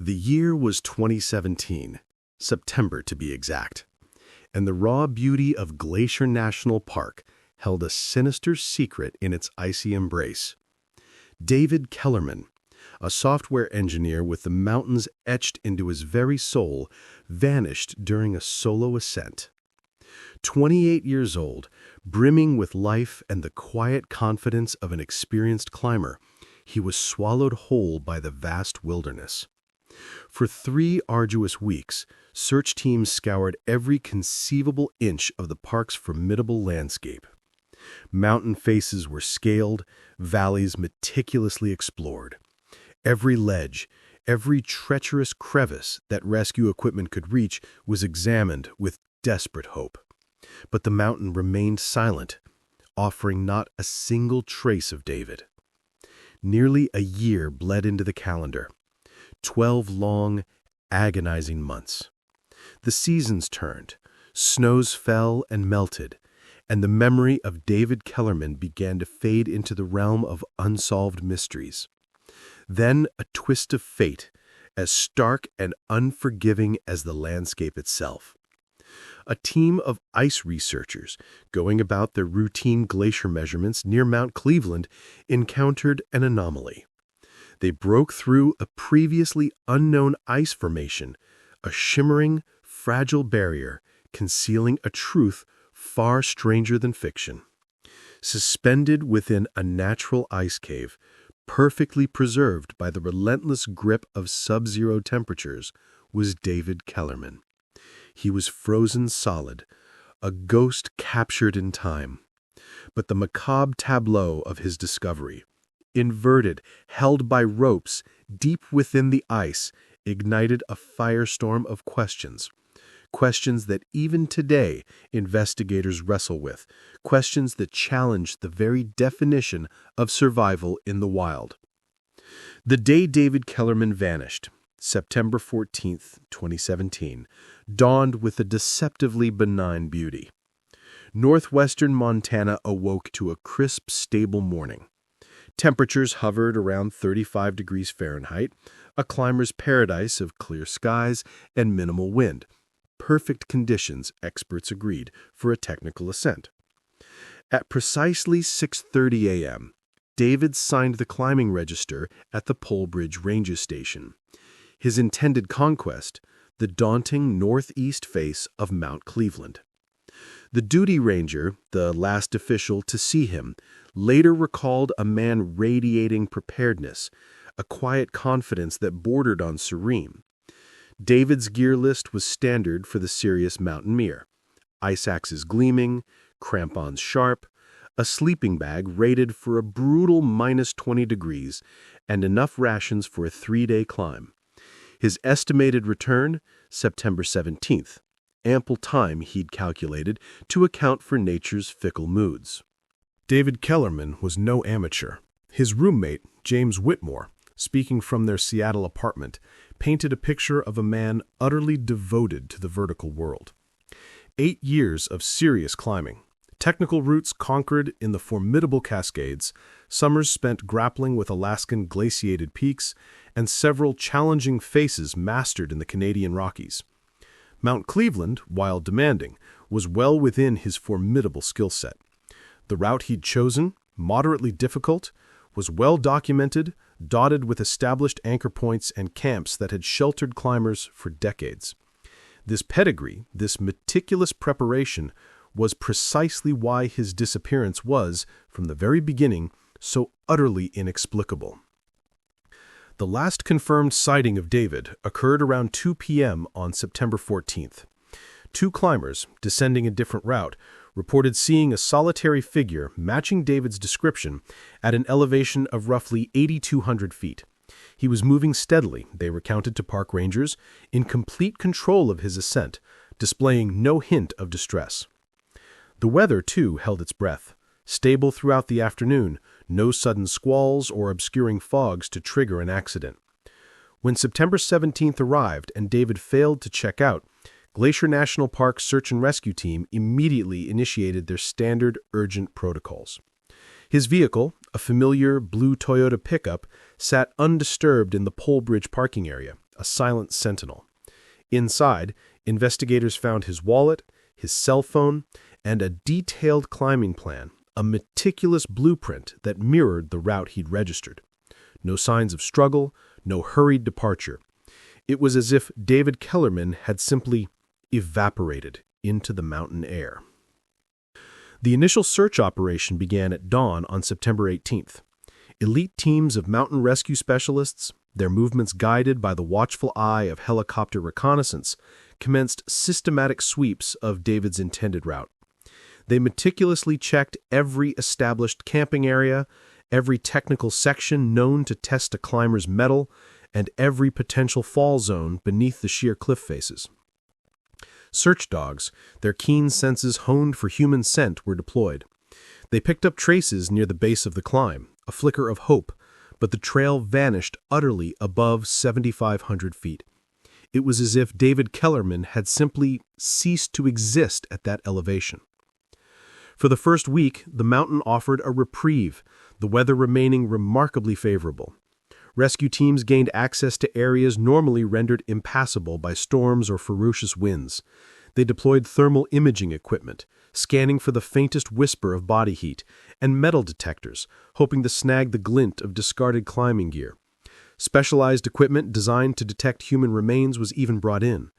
The year was 2017, September to be exact, and the raw beauty of Glacier National Park held a sinister secret in its icy embrace. David Kellerman, a software engineer with the mountains etched into his very soul, vanished during a solo ascent. 28 years old, brimming with life and the quiet confidence of an experienced climber, he was swallowed whole by the vast wilderness. For 3 arduous weeks, search teams scoured every conceivable inch of the park's formidable landscape. Mountain faces were scaled, valleys meticulously explored. Every ledge, every treacherous crevice that rescue equipment could reach was examined with desperate hope. But the mountain remained silent, offering not a single trace of David. Nearly a year bled into the calendar. 12 long, agonizing months. The seasons turned, snows fell and melted, and the memory of David Kellerman began to fade into the realm of unsolved mysteries. Then a twist of fate, as stark and unforgiving as the landscape itself. A team of ice researchers, going about their routine glacier measurements near Mount Cleveland, encountered an anomaly. They broke through a previously unknown ice formation, a shimmering, fragile barrier concealing a truth far stranger than fiction. Suspended within a natural ice cave, perfectly preserved by the relentless grip of sub-zero temperatures, was David Kellerman. He was frozen solid, a ghost captured in time. But the macabre tableau of his discovery, inverted, held by ropes, deep within the ice, ignited a firestorm of questions. Questions that even today investigators wrestle with, questions that challenge the very definition of survival in the wild. The day David Kellerman vanished, September 14, 2017, dawned with a deceptively benign beauty. Northwestern Montana awoke to a crisp, stable morning. Temperatures hovered around 35 degrees Fahrenheit, a climber's paradise of clear skies and minimal wind. Perfect conditions, experts agreed, for a technical ascent. At precisely 6:30 a.m., David signed the climbing register at the Polebridge Ranger Station. His intended conquest, the daunting northeast face of Mount Cleveland. The duty ranger, the last official to see him, later recalled a man radiating preparedness, a quiet confidence that bordered on serene. David's gear list was standard for the serious mountaineer. Ice axes gleaming, crampons sharp, a sleeping bag rated for a brutal -20 degrees, and enough rations for a 3-day climb. His estimated return, September 17th. Ample time, he'd calculated, to account for nature's fickle moods. David Kellerman was no amateur. His roommate, James Whitmore, speaking from their Seattle apartment, painted a picture of a man utterly devoted to the vertical world. 8 years of serious climbing, technical routes conquered in the formidable Cascades, summers spent grappling with Alaskan glaciated peaks, and several challenging faces mastered in the Canadian Rockies. Mount Cleveland, while demanding, was well within his formidable skill set. The route he'd chosen, moderately difficult, was well documented, dotted with established anchor points and camps that had sheltered climbers for decades. This pedigree, this meticulous preparation, was precisely why his disappearance was, from the very beginning, so utterly inexplicable. The last confirmed sighting of David occurred around 2 p.m. on September 14th. 2 climbers, descending a different route, reported seeing a solitary figure matching David's description at an elevation of roughly 8,200 feet. He was moving steadily, they recounted to park rangers, in complete control of his ascent, displaying no hint of distress. The weather, too, held its breath. Stable throughout the afternoon, no sudden squalls or obscuring fogs to trigger an accident. When September 17th arrived and David failed to check out, Glacier National Park Search and Rescue Team immediately initiated their standard urgent protocols. His vehicle, a familiar blue Toyota pickup, sat undisturbed in the Polebridge parking area, a silent sentinel. Inside, investigators found his wallet, his cell phone, and a detailed climbing plan, a meticulous blueprint that mirrored the route he'd registered. No signs of struggle, no hurried departure. It was as if David Kellerman had simply evaporated into the mountain air. The initial search operation began at dawn on September 18th. Elite teams of mountain rescue specialists, their movements guided by the watchful eye of helicopter reconnaissance, commenced systematic sweeps of David's intended route. They meticulously checked every established camping area, every technical section known to test a climber's mettle, and every potential fall zone beneath the sheer cliff faces. Search dogs, their keen senses honed for human scent, were deployed. They picked up traces near the base of the climb, a flicker of hope, but the trail vanished utterly above 7,500 feet. It was as if David Kellerman had simply ceased to exist at that elevation. For the first week, the mountain offered a reprieve, the weather remaining remarkably favorable. Rescue teams gained access to areas normally rendered impassable by storms or ferocious winds. They deployed thermal imaging equipment, scanning for the faintest whisper of body heat, and metal detectors, hoping to snag the glint of discarded climbing gear. Specialized equipment designed to detect human remains was even brought in.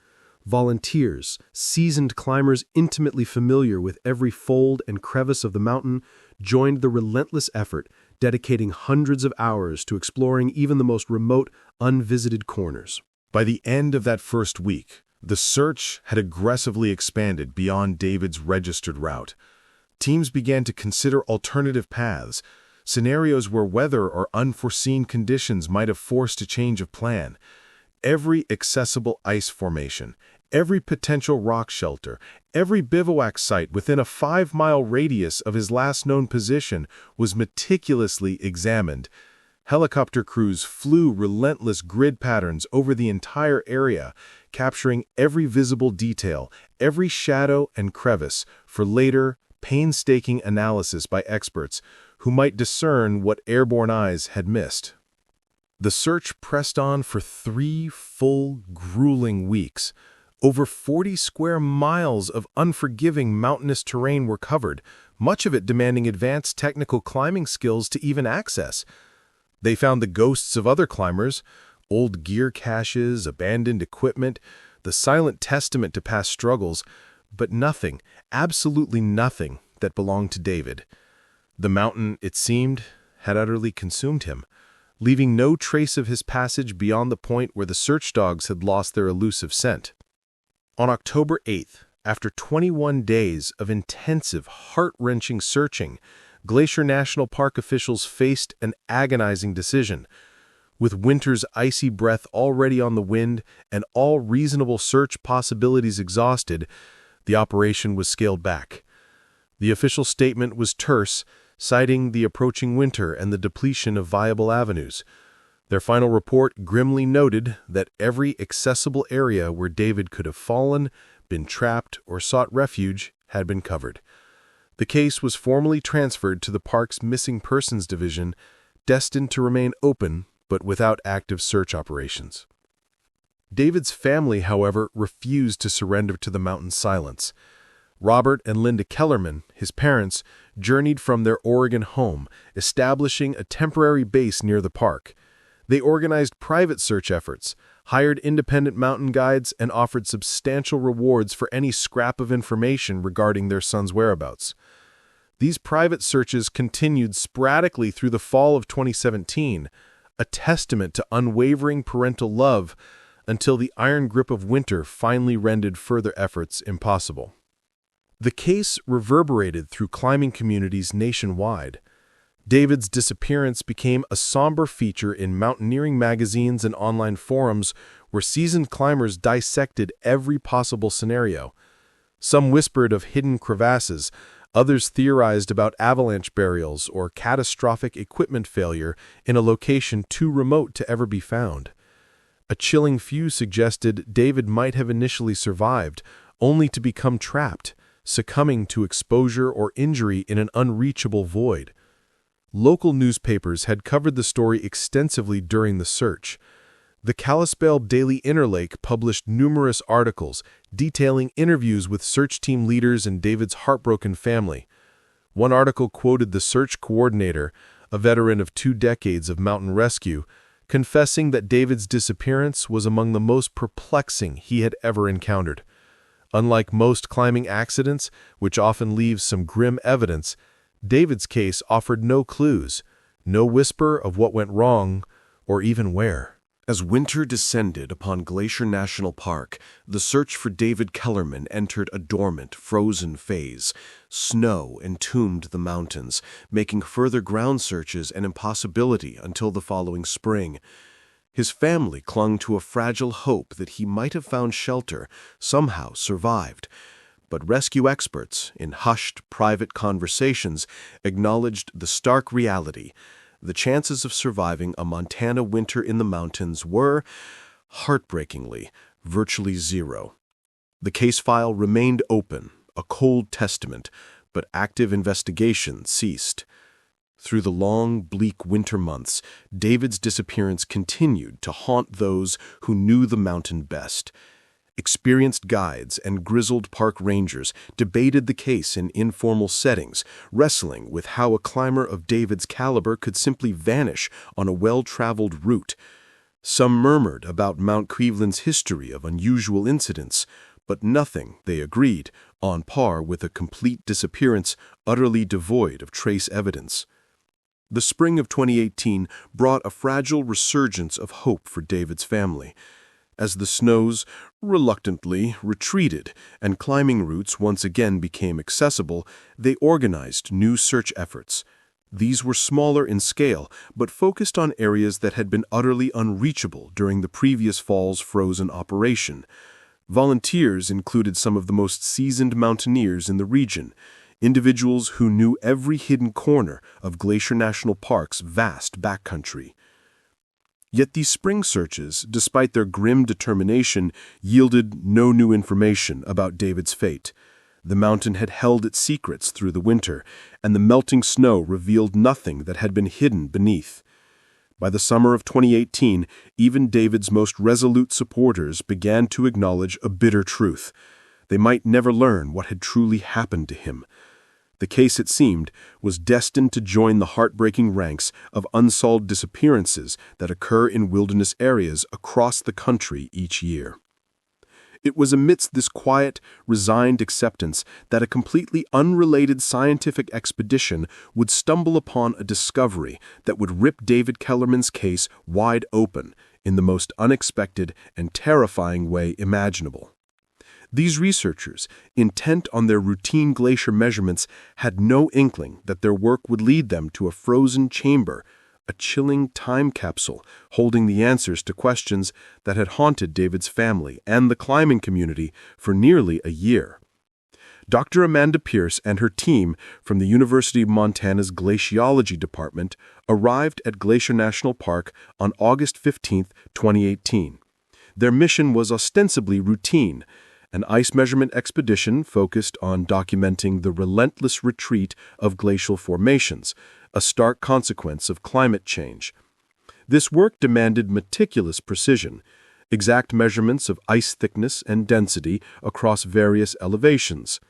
Volunteers, seasoned climbers intimately familiar with every fold and crevice of the mountain, joined the relentless effort, dedicating hundreds of hours to exploring even the most remote, unvisited corners. By the end of that first week, the search had aggressively expanded beyond David's registered route. Teams began to consider alternative paths, scenarios where weather or unforeseen conditions might have forced a change of plan. Every accessible ice formation, every potential rock shelter, every bivouac site within a 5-mile radius of his last known position was meticulously examined. Helicopter crews flew relentless grid patterns over the entire area, capturing every visible detail, every shadow and crevice, for later, painstaking analysis by experts who might discern what airborne eyes had missed. The search pressed on for 3 full, grueling weeks. Over 40 square miles of unforgiving mountainous terrain were covered, much of it demanding advanced technical climbing skills to even access. They found the ghosts of other climbers, old gear caches, abandoned equipment, the silent testament to past struggles, but nothing, absolutely nothing, that belonged to David. The mountain, it seemed, had utterly consumed him, leaving no trace of his passage beyond the point where the search dogs had lost their elusive scent. On October 8th, after 21 days of intensive, heart-wrenching searching, Glacier National Park officials faced an agonizing decision. With winter's icy breath already on the wind and all reasonable search possibilities exhausted, the operation was scaled back. The official statement was terse, citing the approaching winter and the depletion of viable avenues. Their final report grimly noted that every accessible area where David could have fallen, been trapped, or sought refuge had been covered. The case was formally transferred to the park's Missing Persons Division, destined to remain open but without active search operations. David's family, however, refused to surrender to the mountain's silence. Robert and Linda Kellerman, his parents, journeyed from their Oregon home, establishing a temporary base near the park. They organized private search efforts, hired independent mountain guides, and offered substantial rewards for any scrap of information regarding their son's whereabouts. These private searches continued sporadically through the fall of 2017, a testament to unwavering parental love, until the iron grip of winter finally rendered further efforts impossible. The case reverberated through climbing communities nationwide. David's disappearance became a somber feature in mountaineering magazines and online forums where seasoned climbers dissected every possible scenario. Some whispered of hidden crevasses, others theorized about avalanche burials or catastrophic equipment failure in a location too remote to ever be found. A chilling few suggested David might have initially survived, only to become trapped, succumbing to exposure or injury in an unreachable void. Local newspapers had covered the story extensively during the search. The Kalispell Daily Interlake published numerous articles detailing interviews with search team leaders and David's heartbroken family. One article quoted the search coordinator, a veteran of 2 decades of mountain rescue, confessing that David's disappearance was among the most perplexing he had ever encountered. Unlike most climbing accidents, which often leave some grim evidence, David's case offered no clues, no whisper of what went wrong, or even where. As winter descended upon Glacier National Park, the search for David Kellerman entered a dormant, frozen phase. Snow entombed the mountains, making further ground searches an impossibility until the following spring. His family clung to a fragile hope that he might have found shelter, somehow survived. But rescue experts, in hushed, private conversations, acknowledged the stark reality. The chances of surviving a Montana winter in the mountains were, heartbreakingly, virtually zero. The case file remained open, a cold testament, but active investigation ceased. Through the long, bleak winter months, David's disappearance continued to haunt those who knew the mountain best. Experienced guides and grizzled park rangers debated the case in informal settings, wrestling with how a climber of David's caliber could simply vanish on a well-traveled route. Some murmured about Mount Cleveland's history of unusual incidents, but nothing, they agreed, on par with a complete disappearance utterly devoid of trace evidence. The spring of 2018 brought a fragile resurgence of hope for David's family. As the snows reluctantly retreated and climbing routes once again became accessible, they organized new search efforts. These were smaller in scale, but focused on areas that had been utterly unreachable during the previous fall's frozen operation. Volunteers included some of the most seasoned mountaineers in the region, individuals who knew every hidden corner of Glacier National Park's vast backcountry. Yet these spring searches, despite their grim determination, yielded no new information about David's fate. The mountain had held its secrets through the winter, and the melting snow revealed nothing that had been hidden beneath. By the summer of 2018, even David's most resolute supporters began to acknowledge a bitter truth. They might never learn what had truly happened to him. The case, it seemed, was destined to join the heartbreaking ranks of unsolved disappearances that occur in wilderness areas across the country each year. It was amidst this quiet, resigned acceptance that a completely unrelated scientific expedition would stumble upon a discovery that would rip David Kellerman's case wide open in the most unexpected and terrifying way imaginable. These researchers, intent on their routine glacier measurements, had no inkling that their work would lead them to a frozen chamber, a chilling time capsule holding the answers to questions that had haunted David's family and the climbing community for nearly a year. Dr. Amanda Pierce and her team from the University of Montana's Glaciology Department arrived at Glacier National Park on August 15, 2018. Their mission was ostensibly routine, an ice measurement expedition focused on documenting the relentless retreat of glacial formations, a stark consequence of climate change. This work demanded meticulous precision, exact measurements of ice thickness and density across various elevations.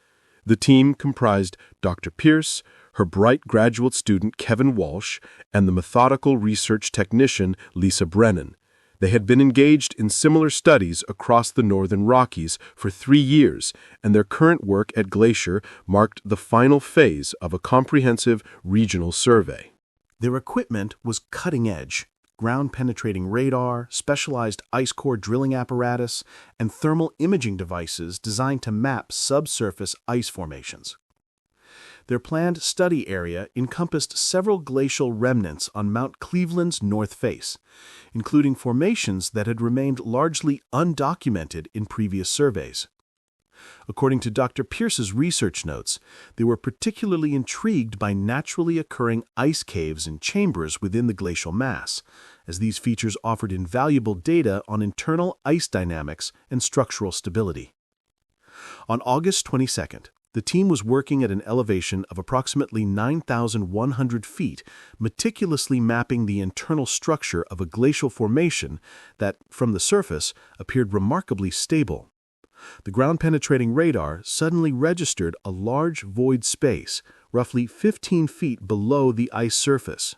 The team comprised Dr. Pierce, her bright graduate student Kevin Walsh, and the methodical research technician Lisa Brennan. They had been engaged in similar studies across the Northern Rockies for 3 years, and their current work at Glacier marked the final phase of a comprehensive regional survey. Their equipment was cutting-edge: ground-penetrating radar, specialized ice core drilling apparatus, and thermal imaging devices designed to map subsurface ice formations. Their planned study area encompassed several glacial remnants on Mount Cleveland's north face, including formations that had remained largely undocumented in previous surveys. According to Dr. Pierce's research notes, they were particularly intrigued by naturally occurring ice caves and chambers within the glacial mass, as these features offered invaluable data on internal ice dynamics and structural stability. On August 22nd, The team was working at an elevation of approximately 9,100 feet, meticulously mapping the internal structure of a glacial formation that, from the surface, appeared remarkably stable. The ground-penetrating radar suddenly registered a large void space, roughly 15 feet below the ice surface.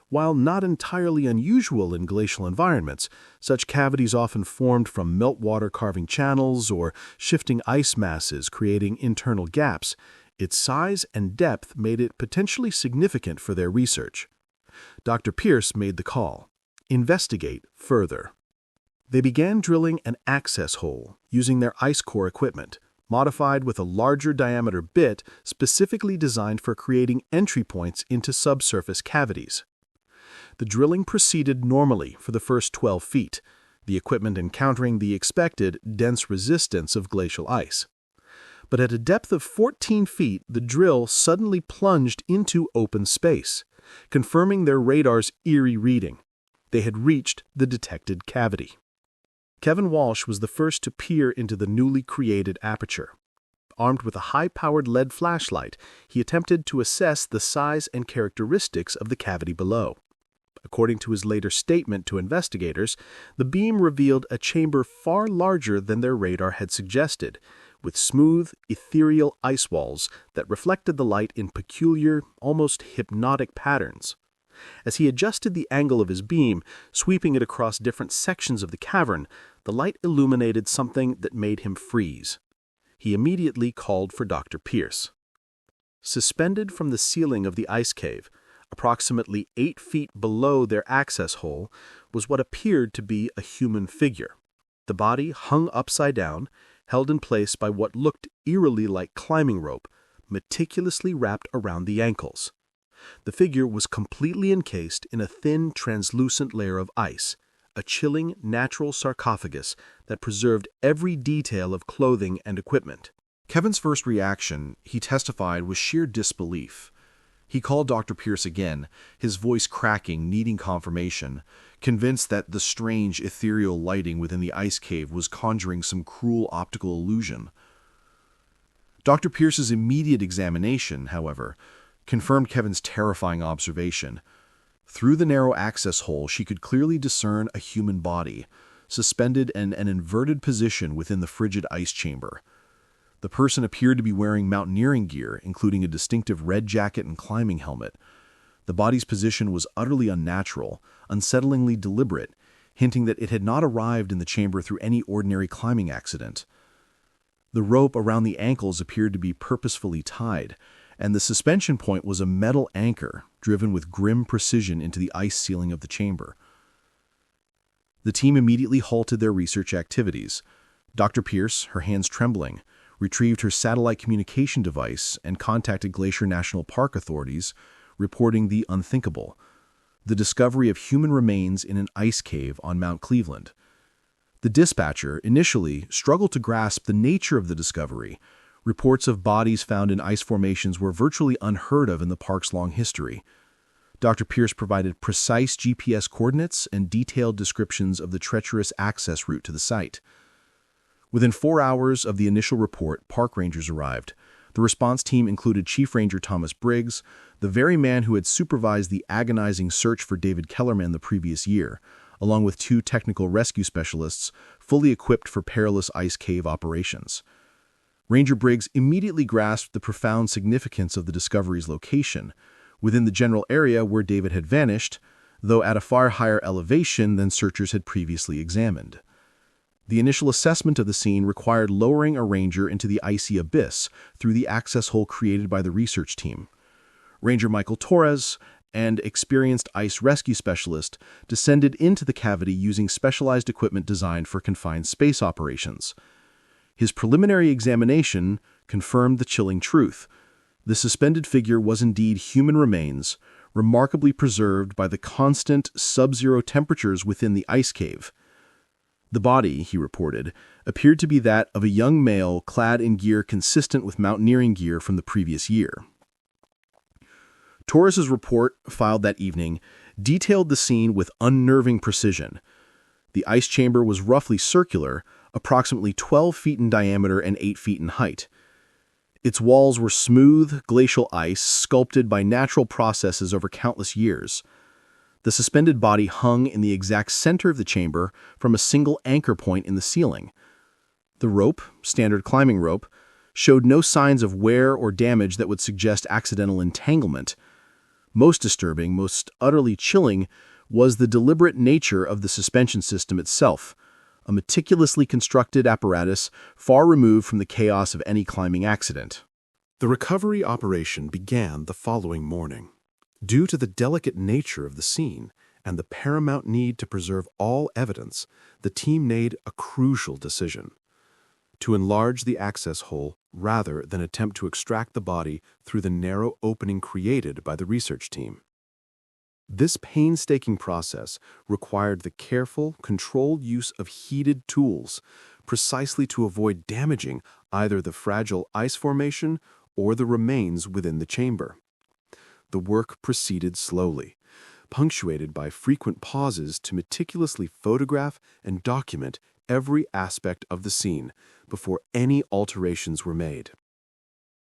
While not entirely unusual in glacial environments, such cavities often formed from meltwater carving channels or shifting ice masses creating internal gaps. Its size and depth made it potentially significant for their research. Dr. Pierce made the call: investigate further. They began drilling an access hole using their ice core equipment, modified with a larger diameter bit specifically designed for creating entry points into subsurface cavities. The drilling proceeded normally for the first 12 feet, the equipment encountering the expected dense resistance of glacial ice. But at a depth of 14 feet, the drill suddenly plunged into open space, confirming their radar's eerie reading. They had reached the detected cavity. Kevin Walsh was the first to peer into the newly created aperture. Armed with a high-powered LED flashlight, he attempted to assess the size and characteristics of the cavity below. According to his later statement to investigators, the beam revealed a chamber far larger than their radar had suggested, with smooth, ethereal ice walls that reflected the light in peculiar, almost hypnotic patterns. As he adjusted the angle of his beam, sweeping it across different sections of the cavern, the light illuminated something that made him freeze. He immediately called for Dr. Pierce. Suspended from the ceiling of the ice cave, approximately 8 feet below their access hole, was what appeared to be a human figure. The body hung upside down, held in place by what looked eerily like climbing rope, meticulously wrapped around the ankles. The figure was completely encased in a thin, translucent layer of ice, a chilling, natural sarcophagus that preserved every detail of clothing and equipment. Kevin's first reaction, he testified, was sheer disbelief. He called Dr. Pierce again, his voice cracking, needing confirmation, convinced that the strange, ethereal lighting within the ice cave was conjuring some cruel optical illusion. Dr. Pierce's immediate examination, however, confirmed Kevin's terrifying observation. Through the narrow access hole, she could clearly discern a human body, suspended in an inverted position within the frigid ice chamber. The person appeared to be wearing mountaineering gear, including a distinctive red jacket and climbing helmet. The body's position was utterly unnatural, unsettlingly deliberate, hinting that it had not arrived in the chamber through any ordinary climbing accident. The rope around the ankles appeared to be purposefully tied, and the suspension point was a metal anchor driven with grim precision into the ice ceiling of the chamber. The team immediately halted their research activities. Dr. Pierce, her hands trembling, retrieved her satellite communication device and contacted Glacier National Park authorities, reporting the unthinkable: the discovery of human remains in an ice cave on Mount Cleveland. The dispatcher initially struggled to grasp the nature of the discovery. Reports of bodies found in ice formations were virtually unheard of in the park's long history. Dr. Pierce provided precise GPS coordinates and detailed descriptions of the treacherous access route to the site. Within 4 hours of the initial report, park rangers arrived. The response team included Chief Ranger Thomas Briggs, the very man who had supervised the agonizing search for David Kellerman the previous year, along with 2 technical rescue specialists fully equipped for perilous ice cave operations. Ranger Briggs immediately grasped the profound significance of the discovery's location, within the general area where David had vanished, though at a far higher elevation than searchers had previously examined. The initial assessment of the scene required lowering a ranger into the icy abyss through the access hole created by the research team. Ranger Michael Torres, an experienced ice rescue specialist, descended into the cavity using specialized equipment designed for confined space operations. His preliminary examination confirmed the chilling truth. The suspended figure was indeed human remains, remarkably preserved by the constant sub-zero temperatures within the ice cave. The body, he reported, appeared to be that of a young male clad in gear consistent with mountaineering gear from the previous year. Torres's report, filed that evening, detailed the scene with unnerving precision. The ice chamber was roughly circular, approximately 12 feet in diameter and 8 feet in height. Its walls were smooth, glacial ice sculpted by natural processes over countless years. The suspended body hung in the exact center of the chamber from a single anchor point in the ceiling. The rope, standard climbing rope, showed no signs of wear or damage that would suggest accidental entanglement. Most disturbing, most utterly chilling, was the deliberate nature of the suspension system itself, a meticulously constructed apparatus far removed from the chaos of any climbing accident. The recovery operation began the following morning. Due to the delicate nature of the scene and the paramount need to preserve all evidence, the team made a crucial decision: to enlarge the access hole rather than attempt to extract the body through the narrow opening created by the research team. This painstaking process required the careful, controlled use of heated tools, precisely to avoid damaging either the fragile ice formation or the remains within the chamber. The work proceeded slowly, punctuated by frequent pauses to meticulously photograph and document every aspect of the scene before any alterations were made.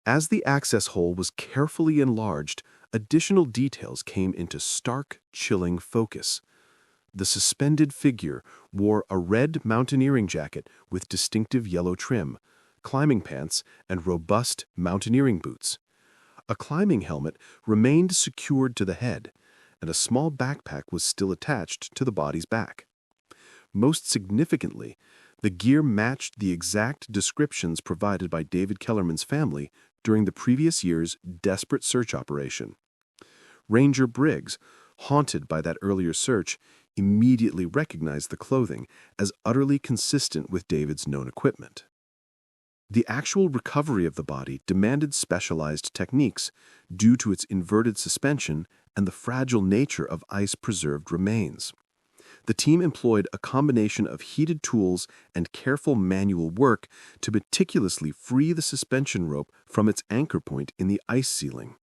As the access hole was carefully enlarged, additional details came into stark, chilling focus. The suspended figure wore a red mountaineering jacket with distinctive yellow trim, climbing pants, and robust mountaineering boots. A climbing helmet remained secured to the head, and a small backpack was still attached to the body's back. Most significantly, the gear matched the exact descriptions provided by David Kellerman's family during the previous year's desperate search operation. Ranger Briggs, haunted by that earlier search, immediately recognized the clothing as utterly consistent with David's known equipment. The actual recovery of the body demanded specialized techniques due to its inverted suspension and the fragile nature of ice-preserved remains. The team employed a combination of heated tools and careful manual work to meticulously free the suspension rope from its anchor point in the ice ceiling.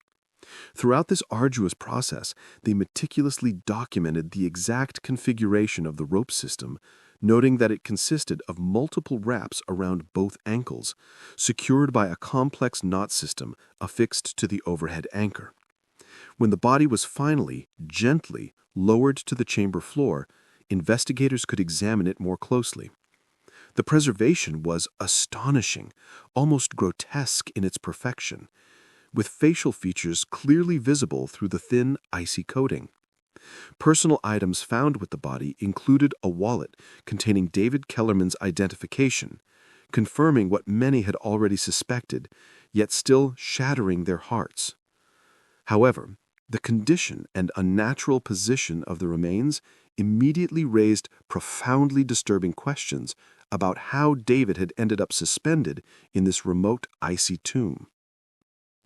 Throughout this arduous process, they meticulously documented the exact configuration of the rope system, noting that it consisted of multiple wraps around both ankles, secured by a complex knot system affixed to the overhead anchor. When the body was finally, gently, lowered to the chamber floor, investigators could examine it more closely. The preservation was astonishing, almost grotesque in its perfection, with facial features clearly visible through the thin, icy coating. Personal items found with the body included a wallet containing David Kellerman's identification, confirming what many had already suspected, yet still shattering their hearts. However, the condition and unnatural position of the remains immediately raised profoundly disturbing questions about how David had ended up suspended in this remote, icy tomb.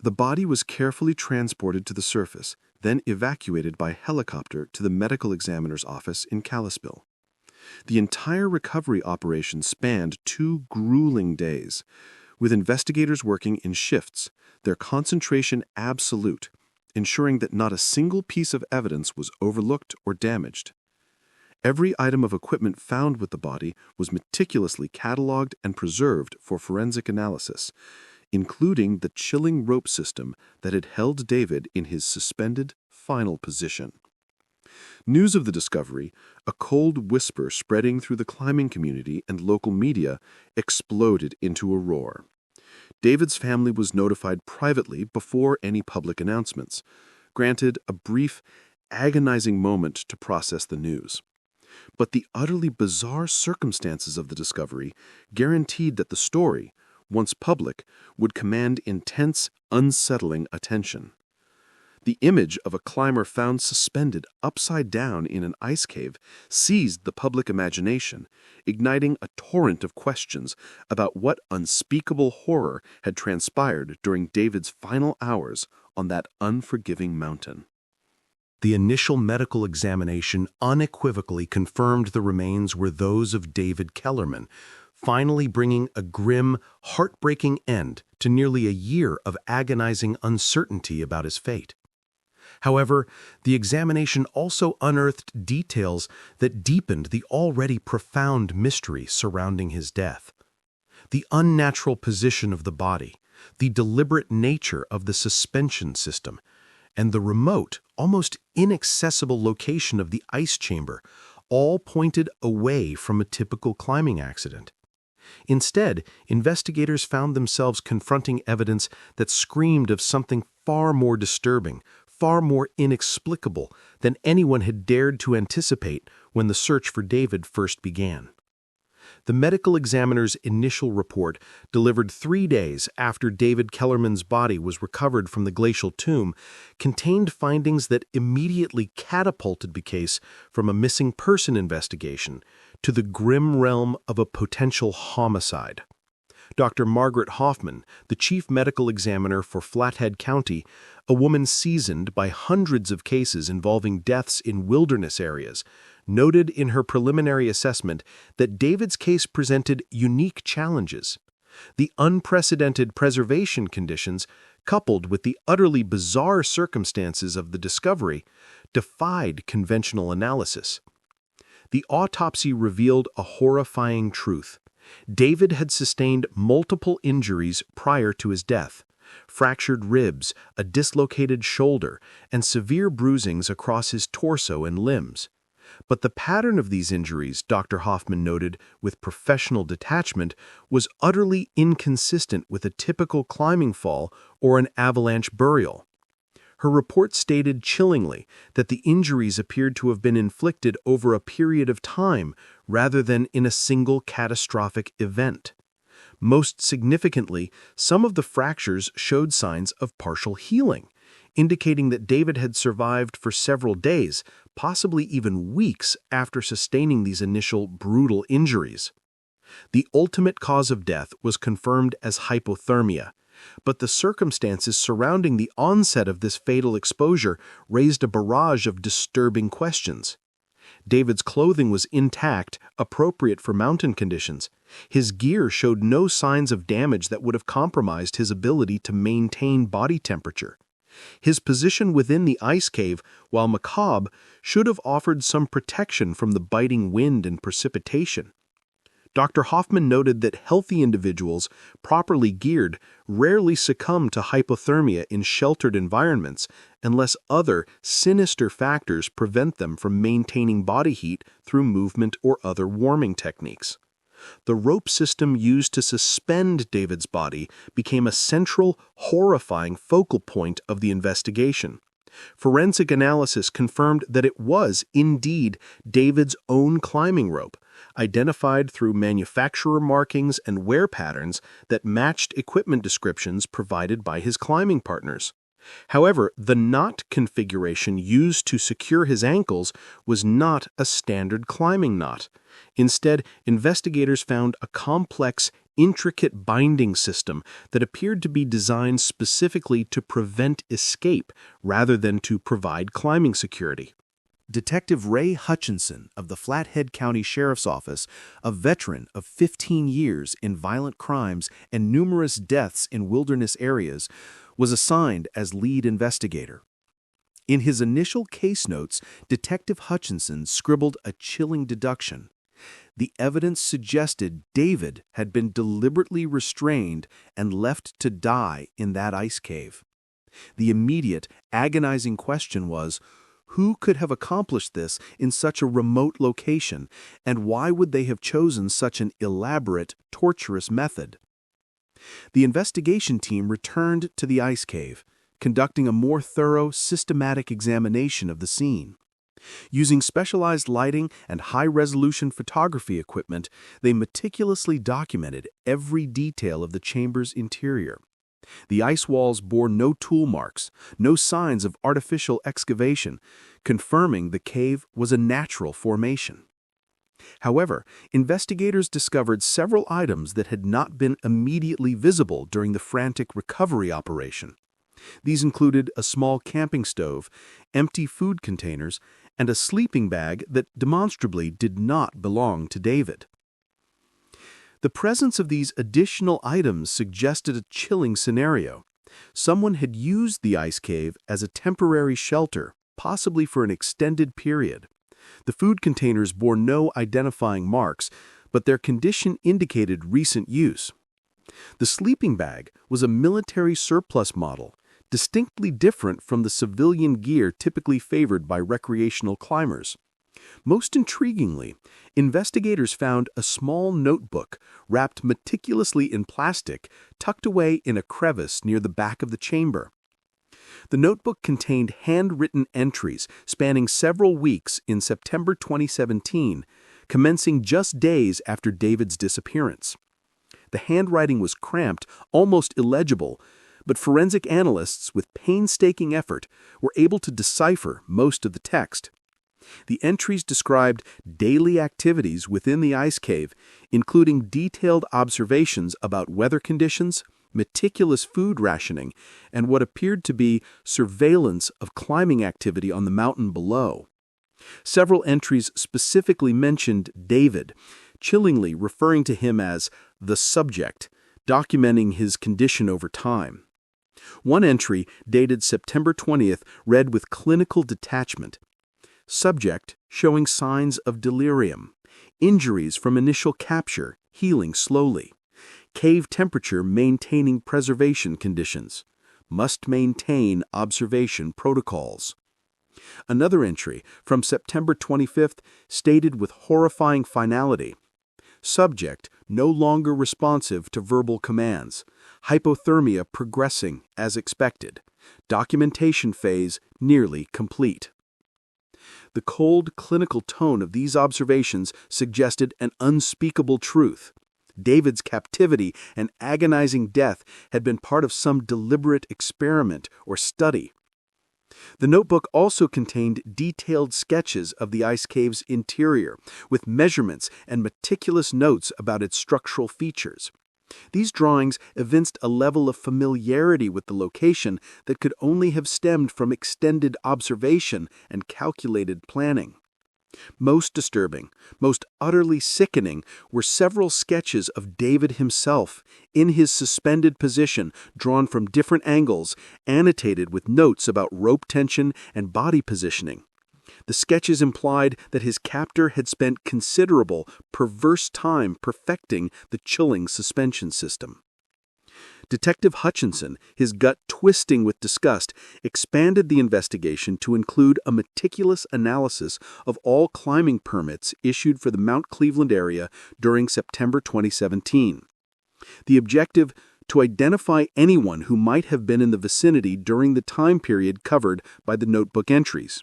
The body was carefully transported to the surface, then evacuated by helicopter to the medical examiner's office in Kalispell. The entire recovery operation spanned 2 grueling days, with investigators working in shifts, their concentration absolute, ensuring that not a single piece of evidence was overlooked or damaged. Every item of equipment found with the body was meticulously cataloged and preserved for forensic analysis, including the chilling rope system that had held David in his suspended, final position. News of the discovery, a cold whisper spreading through the climbing community and local media, exploded into a roar. David's family was notified privately before any public announcements, granted a brief, agonizing moment to process the news. But the utterly bizarre circumstances of the discovery guaranteed that the story, once public, would command intense, unsettling attention. The image of a climber found suspended upside down in an ice cave seized the public imagination, igniting a torrent of questions about what unspeakable horror had transpired during David's final hours on that unforgiving mountain. The initial medical examination unequivocally confirmed the remains were those of David Kellerman, finally bringing a grim, heartbreaking end to nearly a year of agonizing uncertainty about his fate. However, the examination also unearthed details that deepened the already profound mystery surrounding his death. The unnatural position of the body, the deliberate nature of the suspension system, and the remote, almost inaccessible location of the ice chamber all pointed away from a typical climbing accident. Instead, investigators found themselves confronting evidence that screamed of something far more disturbing, far more inexplicable than anyone had dared to anticipate when the search for David first began. The medical examiner's initial report, delivered 3 days after David Kellerman's body was recovered from the glacial tomb, contained findings that immediately catapulted the case from a missing person investigation to the grim realm of a potential homicide. Dr. Margaret Hoffman, the chief medical examiner for Flathead County, a woman seasoned by hundreds of cases involving deaths in wilderness areas, noted in her preliminary assessment that David's case presented unique challenges. The unprecedented preservation conditions, coupled with the utterly bizarre circumstances of the discovery, defied conventional analysis. The autopsy revealed a horrifying truth. David had sustained multiple injuries prior to his death: fractured ribs, a dislocated shoulder, and severe bruisings across his torso and limbs. But the pattern of these injuries, Dr. Hoffman noted with professional detachment, was utterly inconsistent with a typical climbing fall or an avalanche burial. Her report stated chillingly that the injuries appeared to have been inflicted over a period of time rather than in a single catastrophic event. Most significantly, some of the fractures showed signs of partial healing, indicating that David had survived for several days, possibly even weeks after sustaining these initial brutal injuries. The ultimate cause of death was confirmed as hypothermia, but the circumstances surrounding the onset of this fatal exposure raised a barrage of disturbing questions. David's clothing was intact, appropriate for mountain conditions. His gear showed no signs of damage that would have compromised his ability to maintain body temperature. His position within the ice cave, while macabre, should have offered some protection from the biting wind and precipitation. Dr. Hoffman noted that healthy individuals, properly geared, rarely succumb to hypothermia in sheltered environments unless other, sinister factors prevent them from maintaining body heat through movement or other warming techniques. The rope system used to suspend David's body became a central, horrifying focal point of the investigation. Forensic analysis confirmed that it was, indeed, David's own climbing rope, identified through manufacturer markings and wear patterns that matched equipment descriptions provided by his climbing partners. However, the knot configuration used to secure his ankles was not a standard climbing knot. Instead, investigators found a complex, intricate binding system that appeared to be designed specifically to prevent escape rather than to provide climbing security. Detective Ray Hutchinson of the Flathead County Sheriff's Office, a veteran of 15 years in violent crimes and numerous deaths in wilderness areas, was assigned as lead investigator. In his initial case notes, Detective Hutchinson scribbled a chilling deduction. The evidence suggested David had been deliberately restrained and left to die in that ice cave. The immediate, agonizing question was, who could have accomplished this in such a remote location, and why would they have chosen such an elaborate, torturous method? The investigation team returned to the ice cave, conducting a more thorough, systematic examination of the scene. Using specialized lighting and high-resolution photography equipment, they meticulously documented every detail of the chamber's interior. The ice walls bore no tool marks, no signs of artificial excavation, confirming the cave was a natural formation. However, investigators discovered several items that had not been immediately visible during the frantic recovery operation. These included a small camping stove, empty food containers, and a sleeping bag that demonstrably did not belong to David. The presence of these additional items suggested a chilling scenario. Someone had used the ice cave as a temporary shelter, possibly for an extended period. The food containers bore no identifying marks, but their condition indicated recent use. The sleeping bag was a military surplus model, distinctly different from the civilian gear typically favored by recreational climbers. Most intriguingly, investigators found a small notebook wrapped meticulously in plastic tucked away in a crevice near the back of the chamber. The notebook contained handwritten entries spanning several weeks in September 2017, commencing just days after David's disappearance. The handwriting was cramped, almost illegible, but forensic analysts, with painstaking effort, were able to decipher most of the text. The entries described daily activities within the ice cave, including detailed observations about weather conditions, meticulous food rationing, and what appeared to be surveillance of climbing activity on the mountain below. Several entries specifically mentioned David, chillingly referring to him as the subject, documenting his condition over time. One entry, dated September 20th, read with clinical detachment. Subject showing signs of delirium. Injuries from initial capture, healing slowly. Cave temperature maintaining preservation conditions. Must maintain observation protocols. Another entry, from September 25th, stated with horrifying finality. Subject no longer responsive to verbal commands. Hypothermia progressing as expected. Documentation phase nearly complete. The cold, clinical tone of these observations suggested an unspeakable truth. David's captivity and agonizing death had been part of some deliberate experiment or study. The notebook also contained detailed sketches of the ice cave's interior, with measurements and meticulous notes about its structural features. These drawings evinced a level of familiarity with the location that could only have stemmed from extended observation and calculated planning. Most disturbing, most utterly sickening, were several sketches of David himself, in his suspended position, drawn from different angles, annotated with notes about rope tension and body positioning. The sketches implied that his captor had spent considerable, perverse time perfecting the chilling suspension system. Detective Hutchinson, his gut twisting with disgust, expanded the investigation to include a meticulous analysis of all climbing permits issued for the Mount Cleveland area during September 2017. The objective, to identify anyone who might have been in the vicinity during the time period covered by the notebook entries.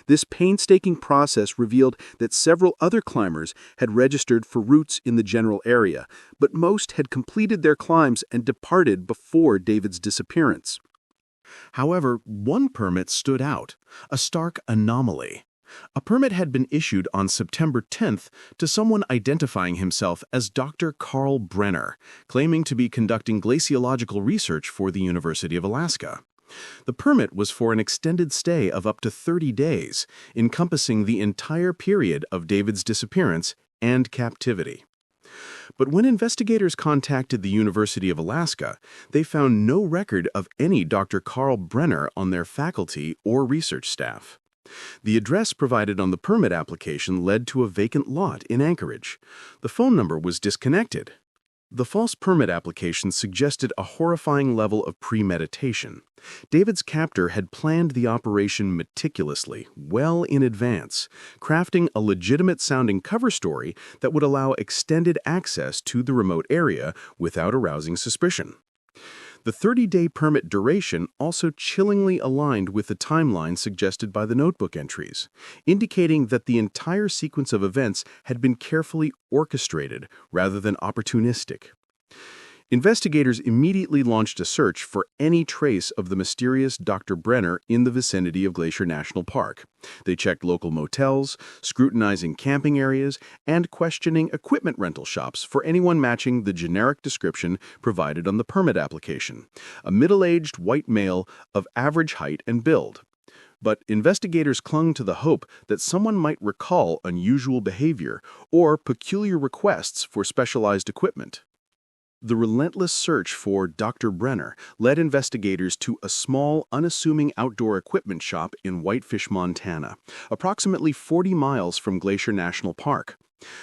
This painstaking process revealed that several other climbers had registered for routes in the general area, but most had completed their climbs and departed before David's disappearance. However, one permit stood out, a stark anomaly. A permit had been issued on September 10th to someone identifying himself as Dr. Carl Brenner, claiming to be conducting glaciological research for the University of Alaska. The permit was for an extended stay of up to 30 days, encompassing the entire period of David's disappearance and captivity. But when investigators contacted the University of Alaska, they found no record of any Dr. Carl Brenner on their faculty or research staff. The address provided on the permit application led to a vacant lot in Anchorage. The phone number was disconnected. The false permit application suggested a horrifying level of premeditation. David's captor had planned the operation meticulously, well in advance, crafting a legitimate-sounding cover story that would allow extended access to the remote area without arousing suspicion. The 30-day permit duration also chillingly aligned with the timeline suggested by the notebook entries, indicating that the entire sequence of events had been carefully orchestrated rather than opportunistic. Investigators immediately launched a search for any trace of the mysterious Dr. Brenner in the vicinity of Glacier National Park. They checked local motels, scrutinizing camping areas, and questioning equipment rental shops for anyone matching the generic description provided on the permit application: a middle-aged white male of average height and build. But investigators clung to the hope that someone might recall unusual behavior or peculiar requests for specialized equipment. The relentless search for Dr. Brenner led investigators to a small, unassuming outdoor equipment shop in Whitefish, Montana, approximately 40 miles from Glacier National Park.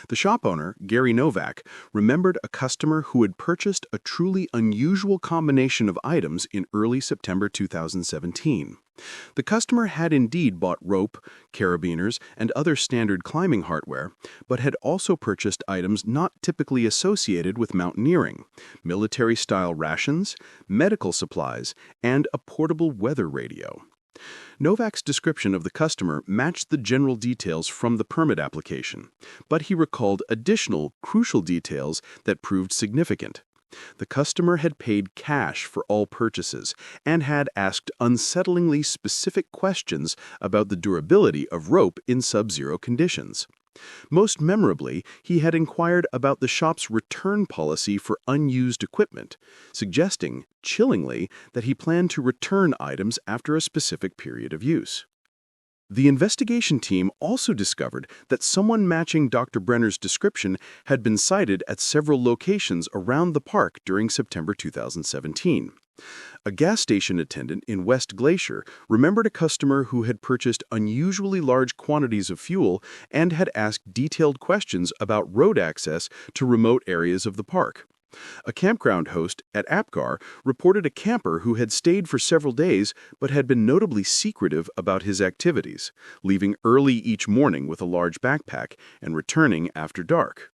The shop owner, Gary Novak, remembered a customer who had purchased a truly unusual combination of items in early September 2017. The customer had indeed bought rope, carabiners, and other standard climbing hardware, but had also purchased items not typically associated with mountaineering: military-style rations, medical supplies, and a portable weather radio. Novak's description of the customer matched the general details from the permit application, but he recalled additional, crucial details that proved significant. The customer had paid cash for all purchases and had asked unsettlingly specific questions about the durability of rope in sub-zero conditions. Most memorably, he had inquired about the shop's return policy for unused equipment, suggesting, chillingly, that he planned to return items after a specific period of use. The investigation team also discovered that someone matching Dr. Brenner's description had been sighted at several locations around the park during September 2017. A gas station attendant in West Glacier remembered a customer who had purchased unusually large quantities of fuel and had asked detailed questions about road access to remote areas of the park. A campground host at Apgar reported a camper who had stayed for several days but had been notably secretive about his activities, leaving early each morning with a large backpack and returning after dark.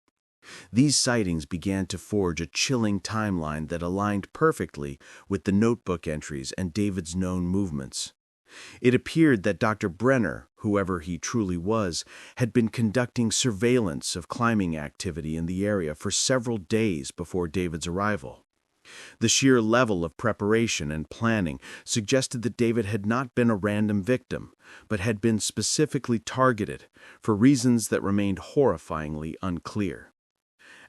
These sightings began to forge a chilling timeline that aligned perfectly with the notebook entries and David's known movements. It appeared that Dr. Brenner, whoever he truly was, had been conducting surveillance of climbing activity in the area for several days before David's arrival. The sheer level of preparation and planning suggested that David had not been a random victim, but had been specifically targeted for reasons that remained horrifyingly unclear.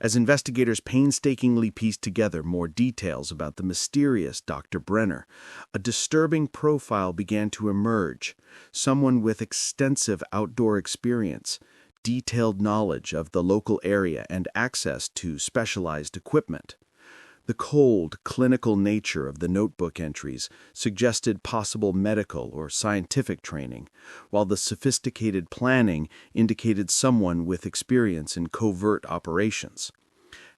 As investigators painstakingly pieced together more details about the mysterious Dr. Brenner, a disturbing profile began to emerge: someone with extensive outdoor experience, detailed knowledge of the local area, and access to specialized equipment. The cold, clinical nature of the notebook entries suggested possible medical or scientific training, while the sophisticated planning indicated someone with experience in covert operations.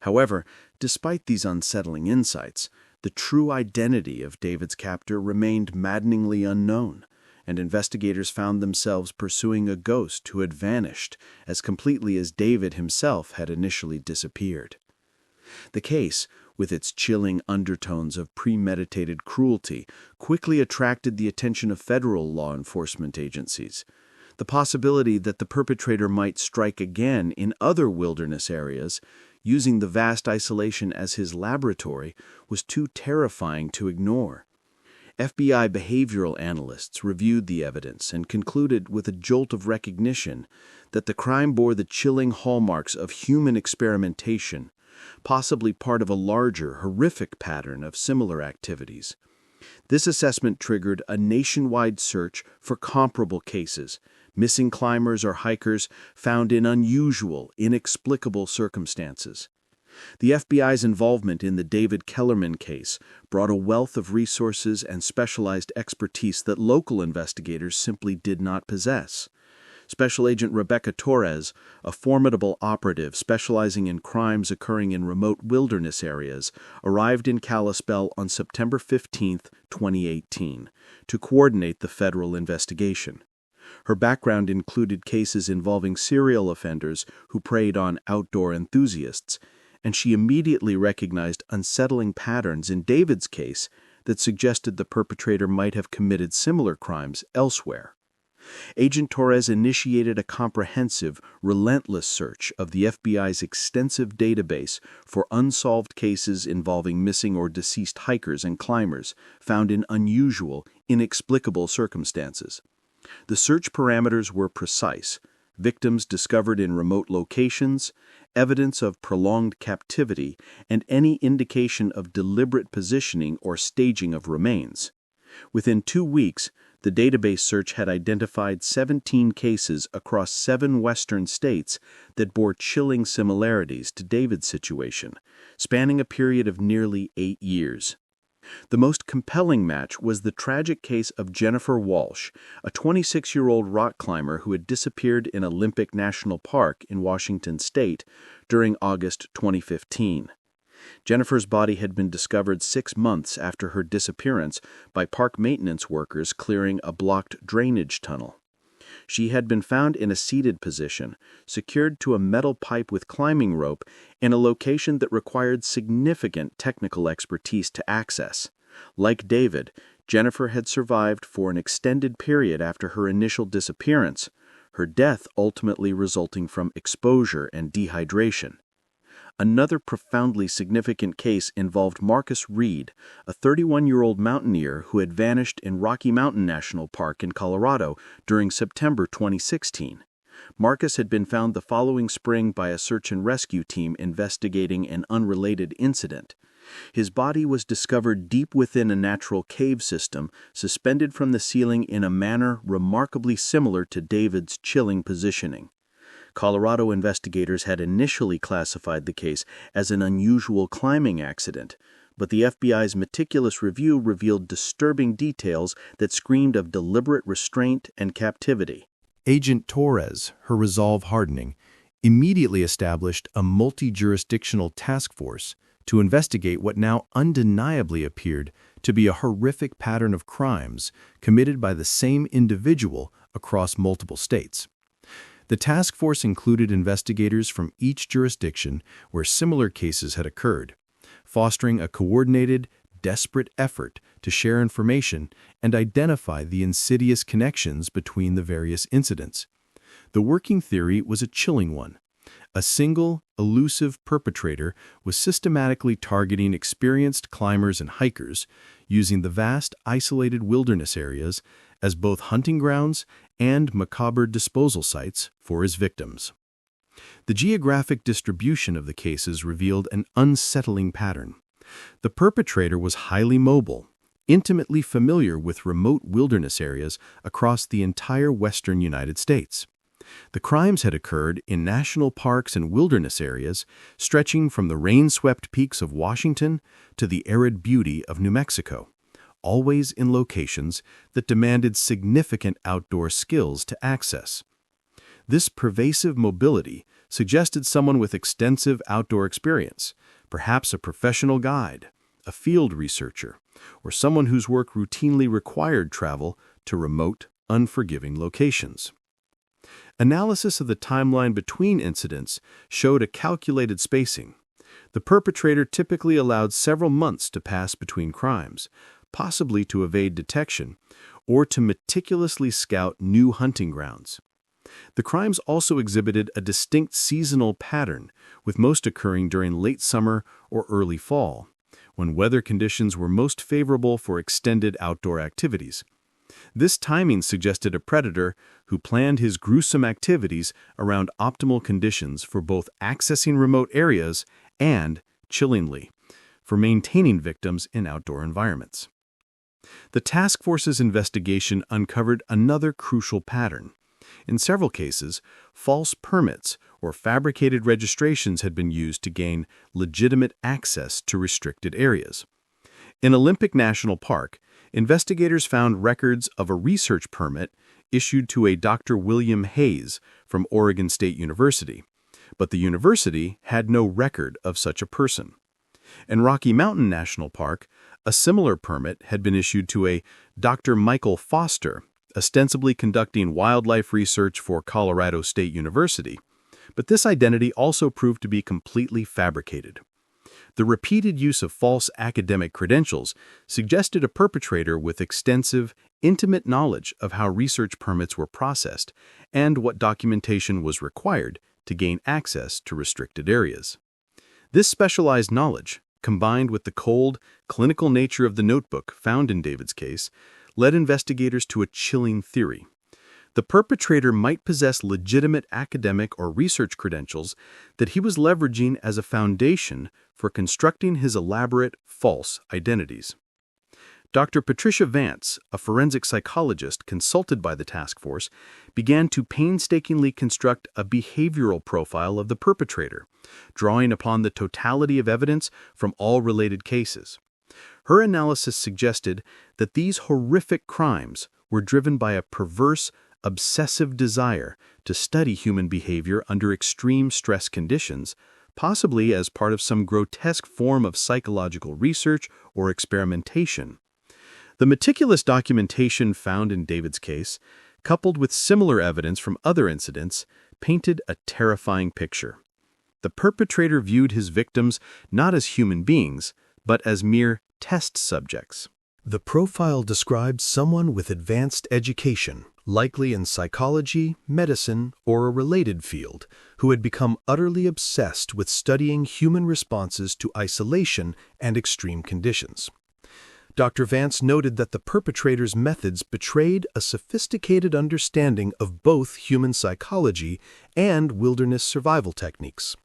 However, despite these unsettling insights, the true identity of David's captor remained maddeningly unknown, and investigators found themselves pursuing a ghost who had vanished as completely as David himself had initially disappeared. The case, with its chilling undertones of premeditated cruelty, quickly attracted the attention of federal law enforcement agencies. The possibility that the perpetrator might strike again in other wilderness areas, using the vast isolation as his laboratory, was too terrifying to ignore. FBI behavioral analysts reviewed the evidence and concluded with a jolt of recognition that the crime bore the chilling hallmarks of human experimentation, possibly part of a larger, horrific pattern of similar activities. This assessment triggered a nationwide search for comparable cases, missing climbers or hikers found in unusual, inexplicable circumstances. The FBI's involvement in the David Kellerman case brought a wealth of resources and specialized expertise that local investigators simply did not possess. Special Agent Rebecca Torres, a formidable operative specializing in crimes occurring in remote wilderness areas, arrived in Kalispell on September 15, 2018, to coordinate the federal investigation. Her background included cases involving serial offenders who preyed on outdoor enthusiasts, and she immediately recognized unsettling patterns in David's case that suggested the perpetrator might have committed similar crimes elsewhere. Agent Torres initiated a comprehensive, relentless search of the FBI's extensive database for unsolved cases involving missing or deceased hikers and climbers found in unusual, inexplicable circumstances. The search parameters were precise: victims discovered in remote locations, evidence of prolonged captivity, and any indication of deliberate positioning or staging of remains. Within 2 weeks, the database search had identified 17 cases across 7 western states that bore chilling similarities to David's situation, spanning a period of nearly 8 years. The most compelling match was the tragic case of Jennifer Walsh, a 26-year-old rock climber who had disappeared in Olympic National Park in Washington state during August 2015. Jennifer's body had been discovered 6 months after her disappearance by park maintenance workers clearing a blocked drainage tunnel. She had been found in a seated position, secured to a metal pipe with climbing rope in a location that required significant technical expertise to access. Like David, Jennifer had survived for an extended period after her initial disappearance, her death ultimately resulting from exposure and dehydration. Another profoundly significant case involved Marcus Reed, a 31-year-old mountaineer who had vanished in Rocky Mountain National Park in Colorado during September 2016. Marcus had been found the following spring by a search and rescue team investigating an unrelated incident. His body was discovered deep within a natural cave system, suspended from the ceiling in a manner remarkably similar to David's chilling positioning. Colorado investigators had initially classified the case as an unusual climbing accident, but the FBI's meticulous review revealed disturbing details that screamed of deliberate restraint and captivity. Agent Torres, her resolve hardening, immediately established a multi-jurisdictional task force to investigate what now undeniably appeared to be a horrific pattern of crimes committed by the same individual across multiple states. The task force included investigators from each jurisdiction where similar cases had occurred, fostering a coordinated, desperate effort to share information and identify the insidious connections between the various incidents. The working theory was a chilling one. A single, elusive perpetrator was systematically targeting experienced climbers and hikers, using the vast, isolated wilderness areas as both hunting grounds and macabre disposal sites for his victims. The geographic distribution of the cases revealed an unsettling pattern. The perpetrator was highly mobile, intimately familiar with remote wilderness areas across the entire western United States. The crimes had occurred in national parks and wilderness areas stretching from the rain-swept peaks of Washington to the arid beauty of New Mexico, always in locations that demanded significant outdoor skills to access. This pervasive mobility suggested someone with extensive outdoor experience, perhaps a professional guide, a field researcher, or someone whose work routinely required travel to remote, unforgiving locations. Analysis of the timeline between incidents showed a calculated spacing. The perpetrator typically allowed several months to pass between crimes, possibly to evade detection or to meticulously scout new hunting grounds. The crimes also exhibited a distinct seasonal pattern, with most occurring during late summer or early fall, when weather conditions were most favorable for extended outdoor activities. This timing suggested a predator who planned his gruesome activities around optimal conditions for both accessing remote areas and, chillingly, for maintaining victims in outdoor environments. The task force's investigation uncovered another crucial pattern. In several cases, false permits or fabricated registrations had been used to gain legitimate access to restricted areas. In Olympic National Park, investigators found records of a research permit issued to a Dr. William Hayes from Oregon State University, but the university had no record of such a person. In Rocky Mountain National Park, a similar permit had been issued to a Dr. Michael Foster, ostensibly conducting wildlife research for Colorado State University, but this identity also proved to be completely fabricated. The repeated use of false academic credentials suggested a perpetrator with extensive, intimate knowledge of how research permits were processed and what documentation was required to gain access to restricted areas. This specialized knowledge, combined with the cold, clinical nature of the notebook found in David's case, led investigators to a chilling theory. The perpetrator might possess legitimate academic or research credentials that he was leveraging as a foundation for constructing his elaborate, false identities. Dr. Patricia Vance, a forensic psychologist consulted by the task force, began to painstakingly construct a behavioral profile of the perpetrator, drawing upon the totality of evidence from all related cases. Her analysis suggested that these horrific crimes were driven by a perverse, obsessive desire to study human behavior under extreme stress conditions, possibly as part of some grotesque form of psychological research or experimentation. The meticulous documentation found in David's case, coupled with similar evidence from other incidents, painted a terrifying picture. The perpetrator viewed his victims not as human beings, but as mere test subjects. The profile described someone with advanced education, likely in psychology, medicine, or a related field, who had become utterly obsessed with studying human responses to isolation and extreme conditions. Dr. Vance noted that the perpetrator's methods betrayed a sophisticated understanding of both human psychology and wilderness survival techniques.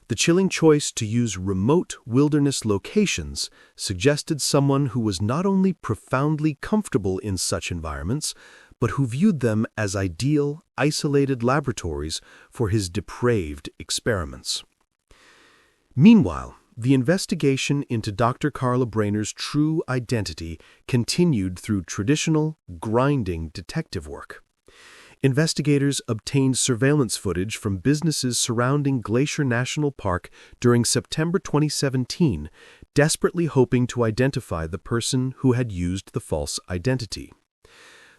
The chilling choice to use remote wilderness locations suggested someone who was not only profoundly comfortable in such environments, but who viewed them as ideal, isolated laboratories for his depraved experiments. Meanwhile, the investigation into Dr. Carla Brainer's true identity continued through traditional, grinding detective work. Investigators obtained surveillance footage from businesses surrounding Glacier National Park during September 2017, desperately hoping to identify the person who had used the false identity.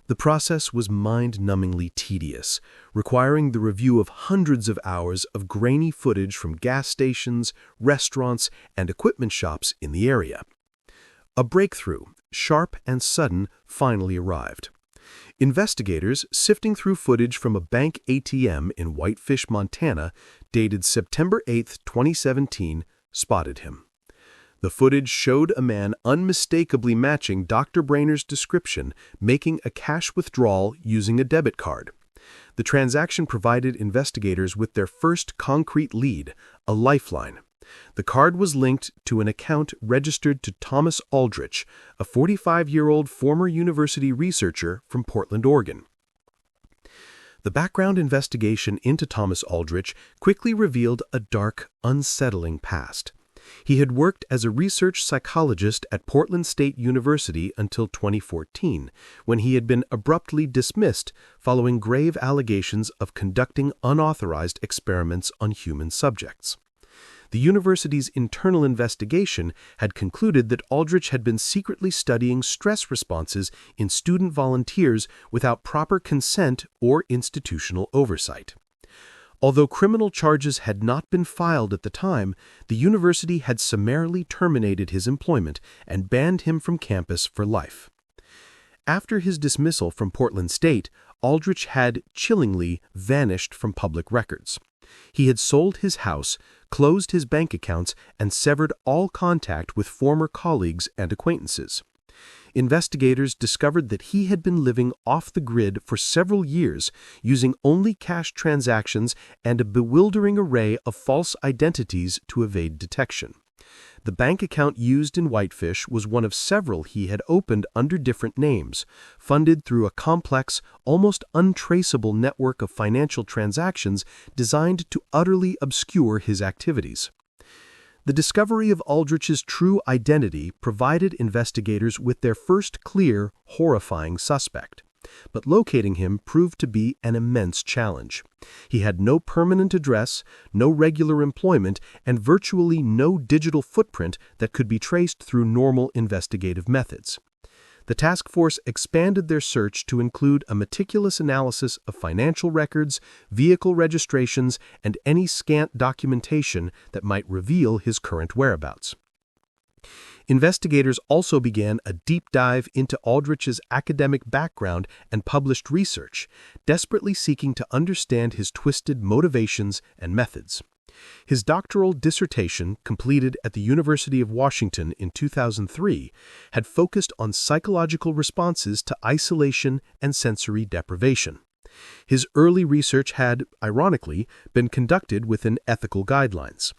The process was mind-numbingly tedious, requiring the review of hundreds of hours of grainy footage from gas stations, restaurants, and equipment shops in the area. A breakthrough, sharp and sudden, finally arrived. Investigators, sifting through footage from a bank ATM in Whitefish, Montana, dated September 8, 2017, spotted him. The footage showed a man unmistakably matching Dr. Brainer's description, making a cash withdrawal using a debit card. The transaction provided investigators with their first concrete lead, a lifeline. The card was linked to an account registered to Thomas Aldrich, a 45-year-old former university researcher from Portland, Oregon. The background investigation into Thomas Aldrich quickly revealed a dark, unsettling past. He had worked as a research psychologist at Portland State University until 2014, when he had been abruptly dismissed following grave allegations of conducting unauthorized experiments on human subjects. The university's internal investigation had concluded that Aldrich had been secretly studying stress responses in student volunteers without proper consent or institutional oversight. Although criminal charges had not been filed at the time, the university had summarily terminated his employment and banned him from campus for life. After his dismissal from Portland State, Aldrich had, chillingly, vanished from public records. He had sold his house, closed his bank accounts, and severed all contact with former colleagues and acquaintances. Investigators discovered that he had been living off the grid for several years, using only cash transactions and a bewildering array of false identities to evade detection. The bank account used in Whitefish was one of several he had opened under different names, funded through a complex, almost untraceable network of financial transactions designed to utterly obscure his activities. The discovery of Aldrich's true identity provided investigators with their first clear, horrifying suspect. But locating him proved to be an immense challenge. He had no permanent address, no regular employment, and virtually no digital footprint that could be traced through normal investigative methods. The task force expanded their search to include a meticulous analysis of financial records, vehicle registrations, and any scant documentation that might reveal his current whereabouts. Investigators also began a deep dive into Aldrich's academic background and published research, desperately seeking to understand his twisted motivations and methods. His doctoral dissertation, completed at the University of Washington in 2003, had focused on psychological responses to isolation and sensory deprivation. His early research had, ironically, been conducted within ethical guidelines.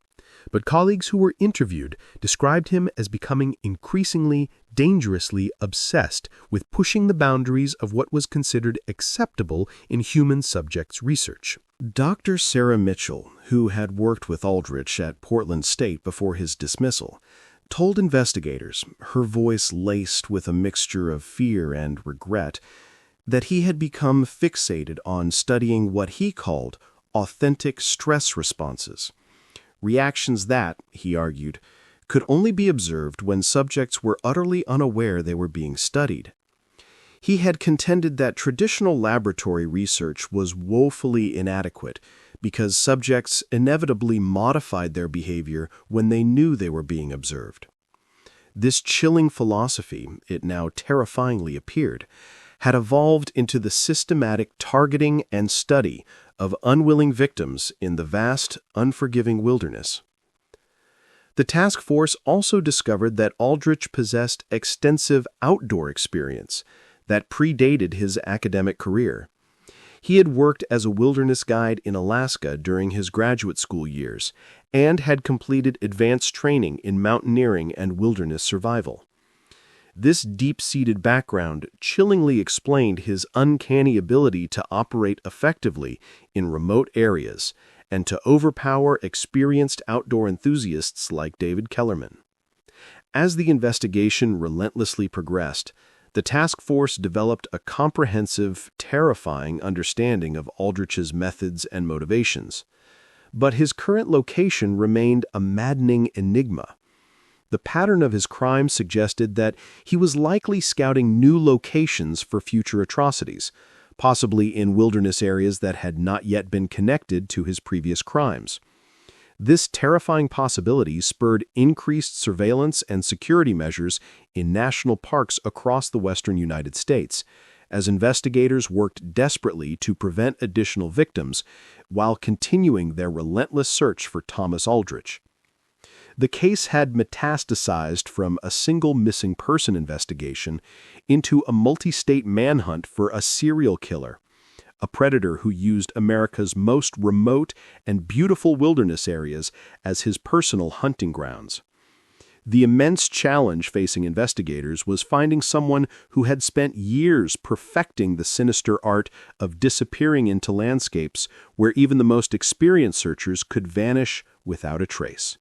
But colleagues who were interviewed described him as becoming increasingly, dangerously obsessed with pushing the boundaries of what was considered acceptable in human subjects research. Dr. Sarah Mitchell, who had worked with Aldrich at Portland State before his dismissal, told investigators, her voice laced with a mixture of fear and regret, that he had become fixated on studying what he called authentic stress responses. Reactions that, he argued, could only be observed when subjects were utterly unaware they were being studied. He had contended that traditional laboratory research was woefully inadequate because subjects inevitably modified their behavior when they knew they were being observed. This chilling philosophy, it now terrifyingly appeared, had evolved into the systematic targeting and study of unwilling victims in the vast, unforgiving wilderness. The task force also discovered that Aldrich possessed extensive outdoor experience that predated his academic career. He had worked as a wilderness guide in Alaska during his graduate school years and had completed advanced training in mountaineering and wilderness survival. This deep-seated background chillingly explained his uncanny ability to operate effectively in remote areas and to overpower experienced outdoor enthusiasts like David Kellerman. As the investigation relentlessly progressed, the task force developed a comprehensive, terrifying understanding of Aldrich's methods and motivations. But his current location remained a maddening enigma. The pattern of his crimes suggested that he was likely scouting new locations for future atrocities, possibly in wilderness areas that had not yet been connected to his previous crimes. This terrifying possibility spurred increased surveillance and security measures in national parks across the western United States, as investigators worked desperately to prevent additional victims while continuing their relentless search for Thomas Aldrich. The case had metastasized from a single missing person investigation into a multi-state manhunt for a serial killer, a predator who used America's most remote and beautiful wilderness areas as his personal hunting grounds. The immense challenge facing investigators was finding someone who had spent years perfecting the sinister art of disappearing into landscapes where even the most experienced searchers could vanish without a trace.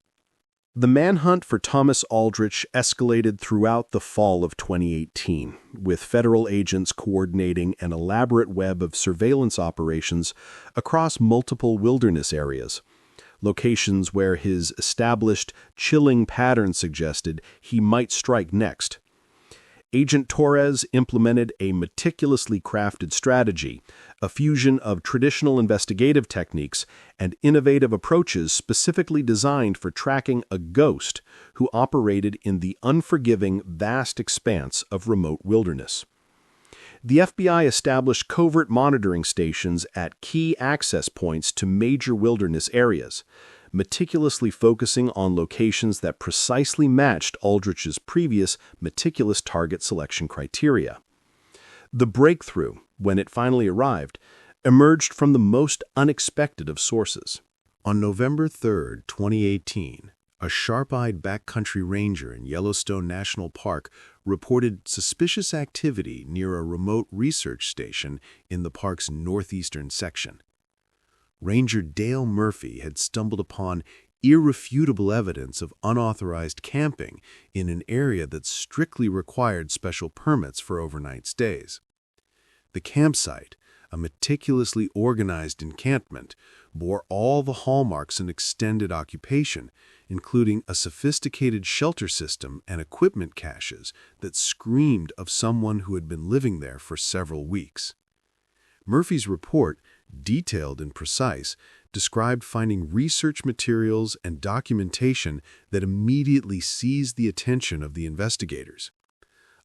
The manhunt for Thomas Aldrich escalated throughout the fall of 2018, with federal agents coordinating an elaborate web of surveillance operations across multiple wilderness areas, locations where his established, chilling pattern suggested he might strike next. Agent Torres implemented a meticulously crafted strategy, a fusion of traditional investigative techniques and innovative approaches specifically designed for tracking a ghost who operated in the unforgiving, vast expanse of remote wilderness. The FBI established covert monitoring stations at key access points to major wilderness areas, meticulously focusing on locations that precisely matched Aldrich's previous meticulous target selection criteria. The breakthrough, when it finally arrived, emerged from the most unexpected of sources. On November 3, 2018, a sharp-eyed backcountry ranger in Yellowstone National Park reported suspicious activity near a remote research station in the park's northeastern section. Ranger Dale Murphy had stumbled upon irrefutable evidence of unauthorized camping in an area that strictly required special permits for overnight stays. The campsite, a meticulously organized encampment, bore all the hallmarks of extended occupation, including a sophisticated shelter system and equipment caches that screamed of someone who had been living there for several weeks. Murphy's report, detailed and precise, described finding research materials and documentation that immediately seized the attention of the investigators.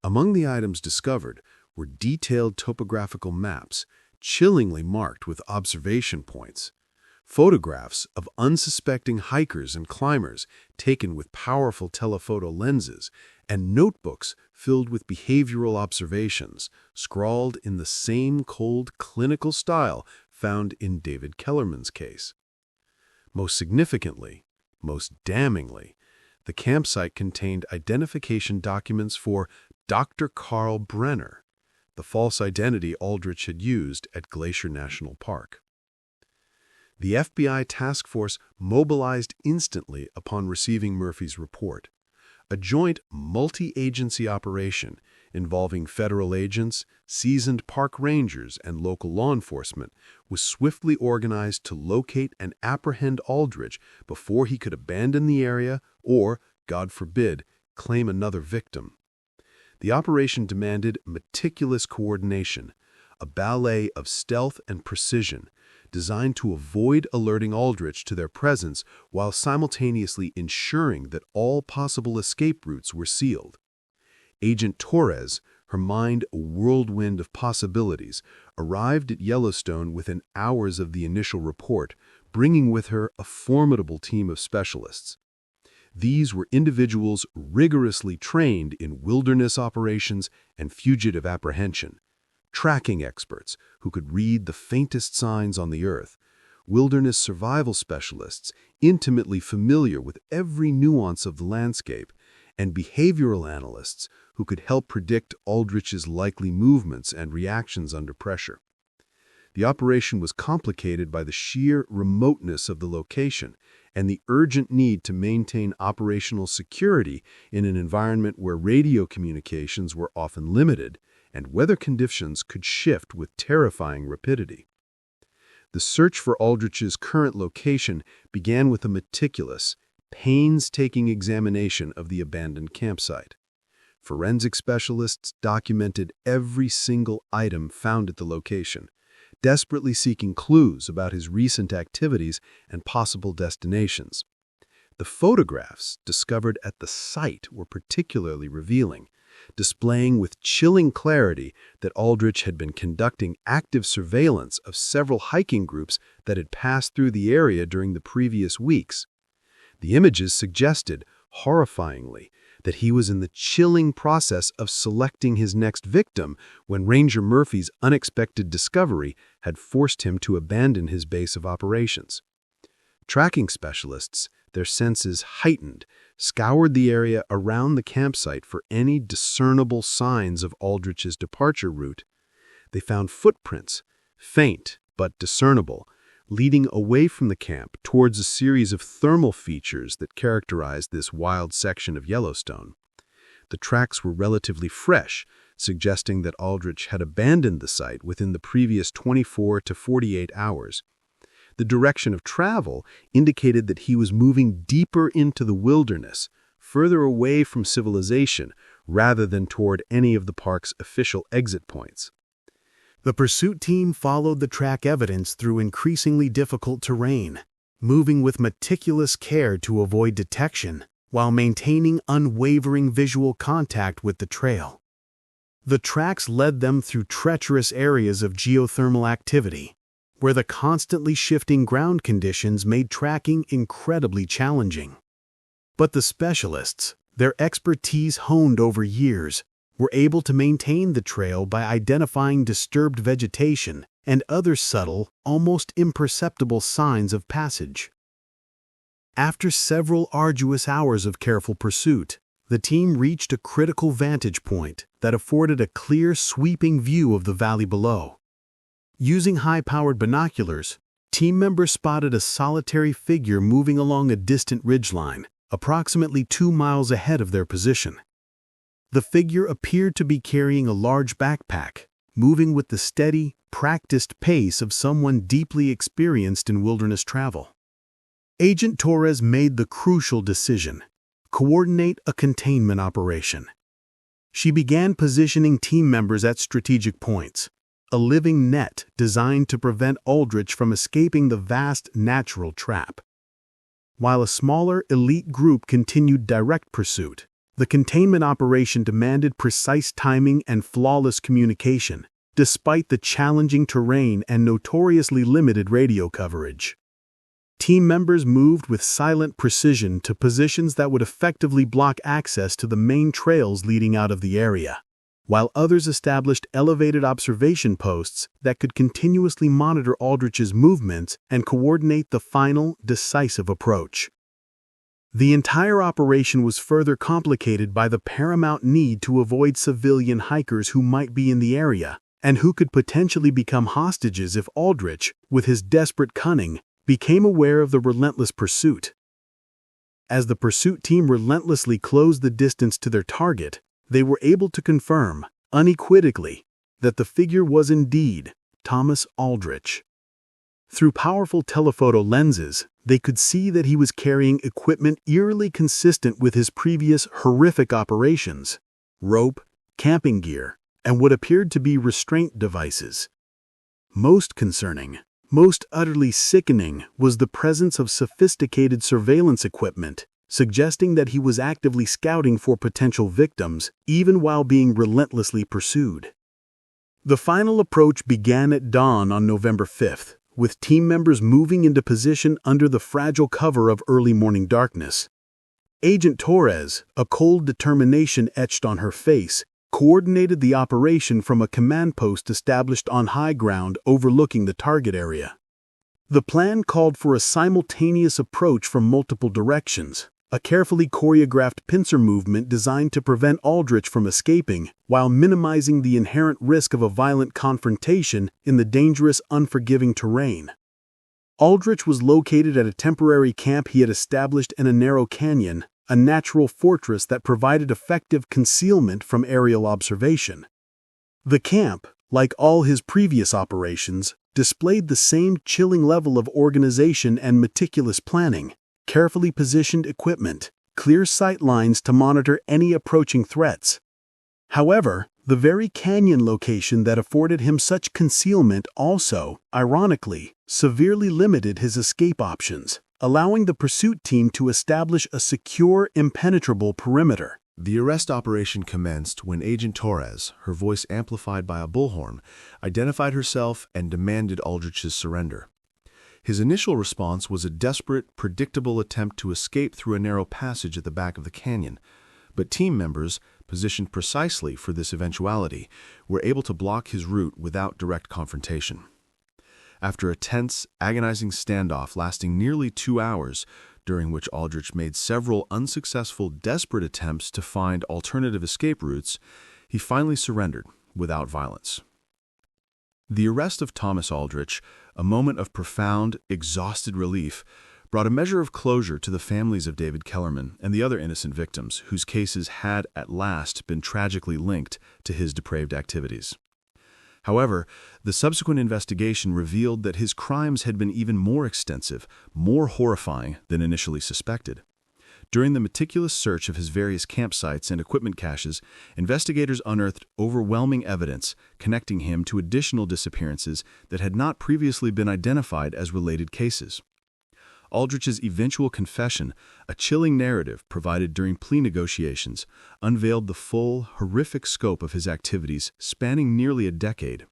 Among the items discovered were detailed topographical maps, chillingly marked with observation points, photographs of unsuspecting hikers and climbers taken with powerful telephoto lenses, and notebooks filled with behavioral observations, scrawled in the same cold, clinical style found in David Kellerman's case. Most significantly, most damningly, the campsite contained identification documents for Dr. Carl Brenner, the false identity Aldrich had used at Glacier National Park. The FBI task force mobilized instantly upon receiving Murphy's report. A joint multi-agency operation involving federal agents, seasoned park rangers, and local law enforcement was swiftly organized to locate and apprehend Aldrich before he could abandon the area or, God forbid, claim another victim. The operation demanded meticulous coordination, a ballet of stealth and precision, designed to avoid alerting Aldrich to their presence while simultaneously ensuring that all possible escape routes were sealed. Agent Torres, her mind a whirlwind of possibilities, arrived at Yellowstone within hours of the initial report, bringing with her a formidable team of specialists. These were individuals rigorously trained in wilderness operations and fugitive apprehension, tracking experts who could read the faintest signs on the earth, wilderness survival specialists intimately familiar with every nuance of the landscape, and behavioral analysts who could help predict Aldrich's likely movements and reactions under pressure. The operation was complicated by the sheer remoteness of the location and the urgent need to maintain operational security in an environment where radio communications were often limited and weather conditions could shift with terrifying rapidity. The search for Aldrich's current location began with a meticulous, painstaking examination of the abandoned campsite. Forensic specialists documented every single item found at the location, desperately seeking clues about his recent activities and possible destinations. The photographs discovered at the site were particularly revealing, displaying with chilling clarity that Aldrich had been conducting active surveillance of several hiking groups that had passed through the area during the previous weeks. The images suggested, horrifyingly, that he was in the chilling process of selecting his next victim when Ranger Murphy's unexpected discovery had forced him to abandon his base of operations. Tracking specialists, their senses heightened, scoured the area around the campsite for any discernible signs of Aldrich's departure route. They found footprints, faint but discernible, leading away from the camp towards a series of thermal features that characterized this wild section of Yellowstone. The tracks were relatively fresh, suggesting that Aldrich had abandoned the site within the previous 24 to 48 hours. The direction of travel indicated that he was moving deeper into the wilderness, further away from civilization, rather than toward any of the park's official exit points. The pursuit team followed the track evidence through increasingly difficult terrain, moving with meticulous care to avoid detection while maintaining unwavering visual contact with the trail. The tracks led them through treacherous areas of geothermal activity, where the constantly shifting ground conditions made tracking incredibly challenging. But the specialists, their expertise honed over years, were able to maintain the trail by identifying disturbed vegetation and other subtle, almost imperceptible signs of passage. After several arduous hours of careful pursuit, the team reached a critical vantage point that afforded a clear, sweeping view of the valley below. Using high-powered binoculars, team members spotted a solitary figure moving along a distant ridgeline, approximately 2 miles ahead of their position. The figure appeared to be carrying a large backpack, moving with the steady, practiced pace of someone deeply experienced in wilderness travel. Agent Torres made the crucial decision: coordinate a containment operation. She began positioning team members at strategic points, a living net designed to prevent Aldrich from escaping the vast natural trap. While a smaller, elite group continued direct pursuit, the containment operation demanded precise timing and flawless communication, despite the challenging terrain and notoriously limited radio coverage. Team members moved with silent precision to positions that would effectively block access to the main trails leading out of the area, while others established elevated observation posts that could continuously monitor Aldrich's movements and coordinate the final, decisive approach. The entire operation was further complicated by the paramount need to avoid civilian hikers who might be in the area and who could potentially become hostages if Aldrich, with his desperate cunning, became aware of the relentless pursuit. As the pursuit team relentlessly closed the distance to their target, they were able to confirm, unequivocally, that the figure was indeed Thomas Aldrich. Through powerful telephoto lenses, they could see that he was carrying equipment eerily consistent with his previous horrific operations: rope, camping gear, and what appeared to be restraint devices. Most concerning, most utterly sickening, was the presence of sophisticated surveillance equipment, suggesting that he was actively scouting for potential victims, even while being relentlessly pursued. The final approach began at dawn on November 5th, with team members moving into position under the fragile cover of early morning darkness. Agent Torres, a cold determination etched on her face, coordinated the operation from a command post established on high ground overlooking the target area. The plan called for a simultaneous approach from multiple directions, a carefully choreographed pincer movement designed to prevent Aldrich from escaping while minimizing the inherent risk of a violent confrontation in the dangerous, unforgiving terrain. Aldrich was located at a temporary camp he had established in a narrow canyon, a natural fortress that provided effective concealment from aerial observation. The camp, like all his previous operations, displayed the same chilling level of organization and meticulous planning: carefully positioned equipment, clear sight lines to monitor any approaching threats. However, the very canyon location that afforded him such concealment also, ironically, severely limited his escape options, allowing the pursuit team to establish a secure, impenetrable perimeter. The arrest operation commenced when Agent Torres, her voice amplified by a bullhorn, identified herself and demanded Aldrich's surrender. His initial response was a desperate, predictable attempt to escape through a narrow passage at the back of the canyon, but team members, positioned precisely for this eventuality, were able to block his route without direct confrontation. After a tense, agonizing standoff lasting nearly 2 hours, during which Aldrich made several unsuccessful, desperate attempts to find alternative escape routes, he finally surrendered without violence. The arrest of Thomas Aldrich, a moment of profound, exhausted relief, brought a measure of closure to the families of David Kellerman and the other innocent victims whose cases had at last been tragically linked to his depraved activities. However, the subsequent investigation revealed that his crimes had been even more extensive, more horrifying than initially suspected. During the meticulous search of his various campsites and equipment caches, investigators unearthed overwhelming evidence connecting him to additional disappearances that had not previously been identified as related cases. Aldrich's eventual confession, a chilling narrative provided during plea negotiations, unveiled the full, horrific scope of his activities spanning nearly a decade.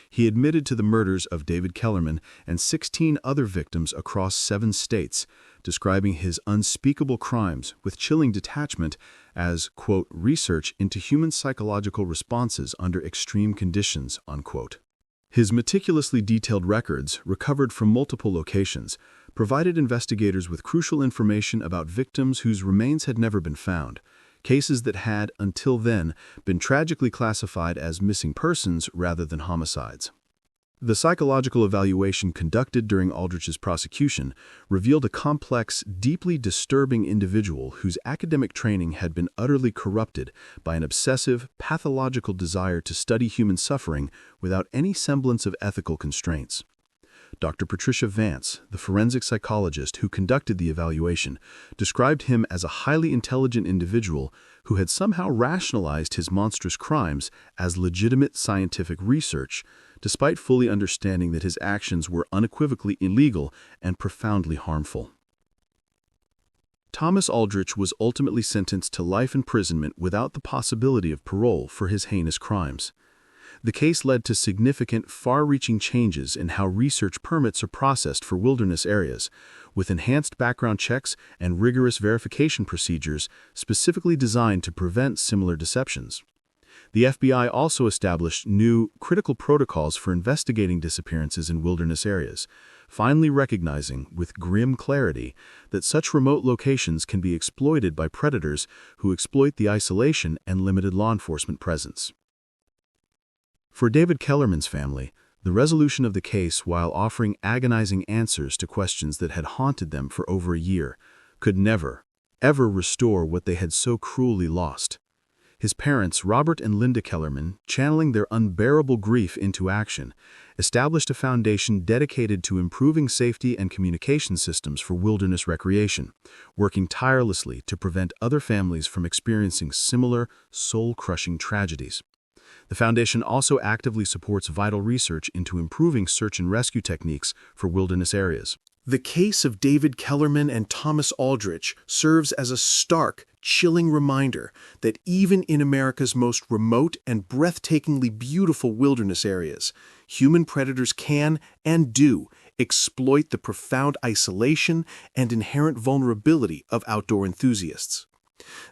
He admitted to the murders of David Kellerman and 16 other victims across 7 states, describing his unspeakable crimes with chilling detachment as, quote, research into human psychological responses under extreme conditions, unquote. His meticulously detailed records, recovered from multiple locations, provided investigators with crucial information about victims whose remains had never been found, cases that had, until then, been tragically classified as missing persons rather than homicides. The psychological evaluation conducted during Aldrich's prosecution revealed a complex, deeply disturbing individual whose academic training had been utterly corrupted by an obsessive, pathological desire to study human suffering without any semblance of ethical constraints. Dr. Patricia Vance, the forensic psychologist who conducted the evaluation, described him as a highly intelligent individual who had somehow rationalized his monstrous crimes as legitimate scientific research, despite fully understanding that his actions were unequivocally illegal and profoundly harmful. Thomas Aldrich was ultimately sentenced to life imprisonment without the possibility of parole for his heinous crimes. The case led to significant, far-reaching changes in how research permits are processed for wilderness areas, with enhanced background checks and rigorous verification procedures specifically designed to prevent similar deceptions. The FBI also established new, critical protocols for investigating disappearances in wilderness areas, finally recognizing, with grim clarity, that such remote locations can be exploited by predators who exploit the isolation and limited law enforcement presence. For David Kellerman's family, the resolution of the case, while offering agonizing answers to questions that had haunted them for over a year, could never, ever restore what they had so cruelly lost. His parents, Robert and Linda Kellerman, channeling their unbearable grief into action, established a foundation dedicated to improving safety and communication systems for wilderness recreation, working tirelessly to prevent other families from experiencing similar, soul-crushing tragedies. The foundation also actively supports vital research into improving search and rescue techniques for wilderness areas. The case of David Kellerman and Thomas Aldrich serves as a stark, chilling reminder that even in America's most remote and breathtakingly beautiful wilderness areas, human predators can and do exploit the profound isolation and inherent vulnerability of outdoor enthusiasts.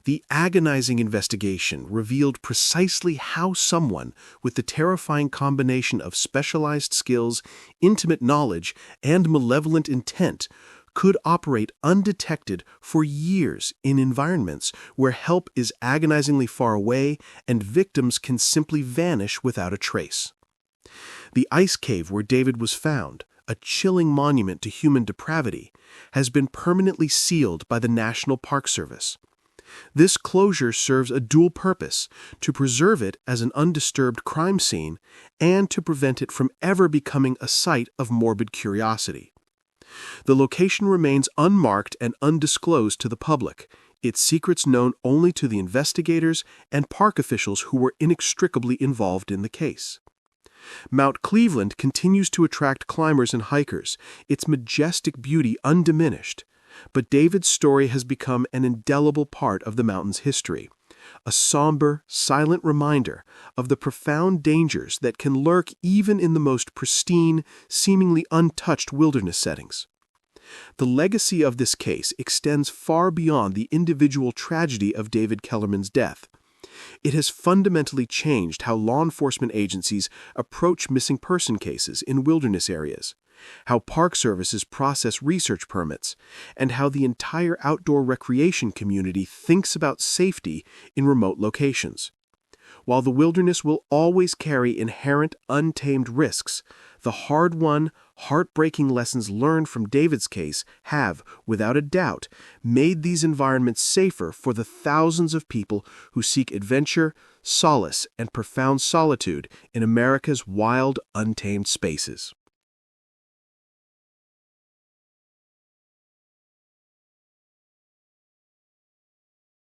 The agonizing investigation revealed precisely how someone with the terrifying combination of specialized skills, intimate knowledge, and malevolent intent could operate undetected for years in environments where help is agonizingly far away and victims can simply vanish without a trace. The ice cave where David was found, a chilling monument to human depravity, has been permanently sealed by the National Park Service. This closure serves a dual purpose: to preserve it as an undisturbed crime scene and to prevent it from ever becoming a site of morbid curiosity. The location remains unmarked and undisclosed to the public, its secrets known only to the investigators and park officials who were inextricably involved in the case. Mount Cleveland continues to attract climbers and hikers, its majestic beauty undiminished. But David's story has become an indelible part of the mountain's history, a somber, silent reminder of the profound dangers that can lurk even in the most pristine, seemingly untouched wilderness settings. The legacy of this case extends far beyond the individual tragedy of David Kellerman's death. It has fundamentally changed how law enforcement agencies approach missing person cases in wilderness areas, how park services process research permits, and how the entire outdoor recreation community thinks about safety in remote locations. While the wilderness will always carry inherent, untamed risks, the hard-won, heartbreaking lessons learned from David's case have, without a doubt, made these environments safer for the thousands of people who seek adventure, solace, and profound solitude in America's wild, untamed spaces.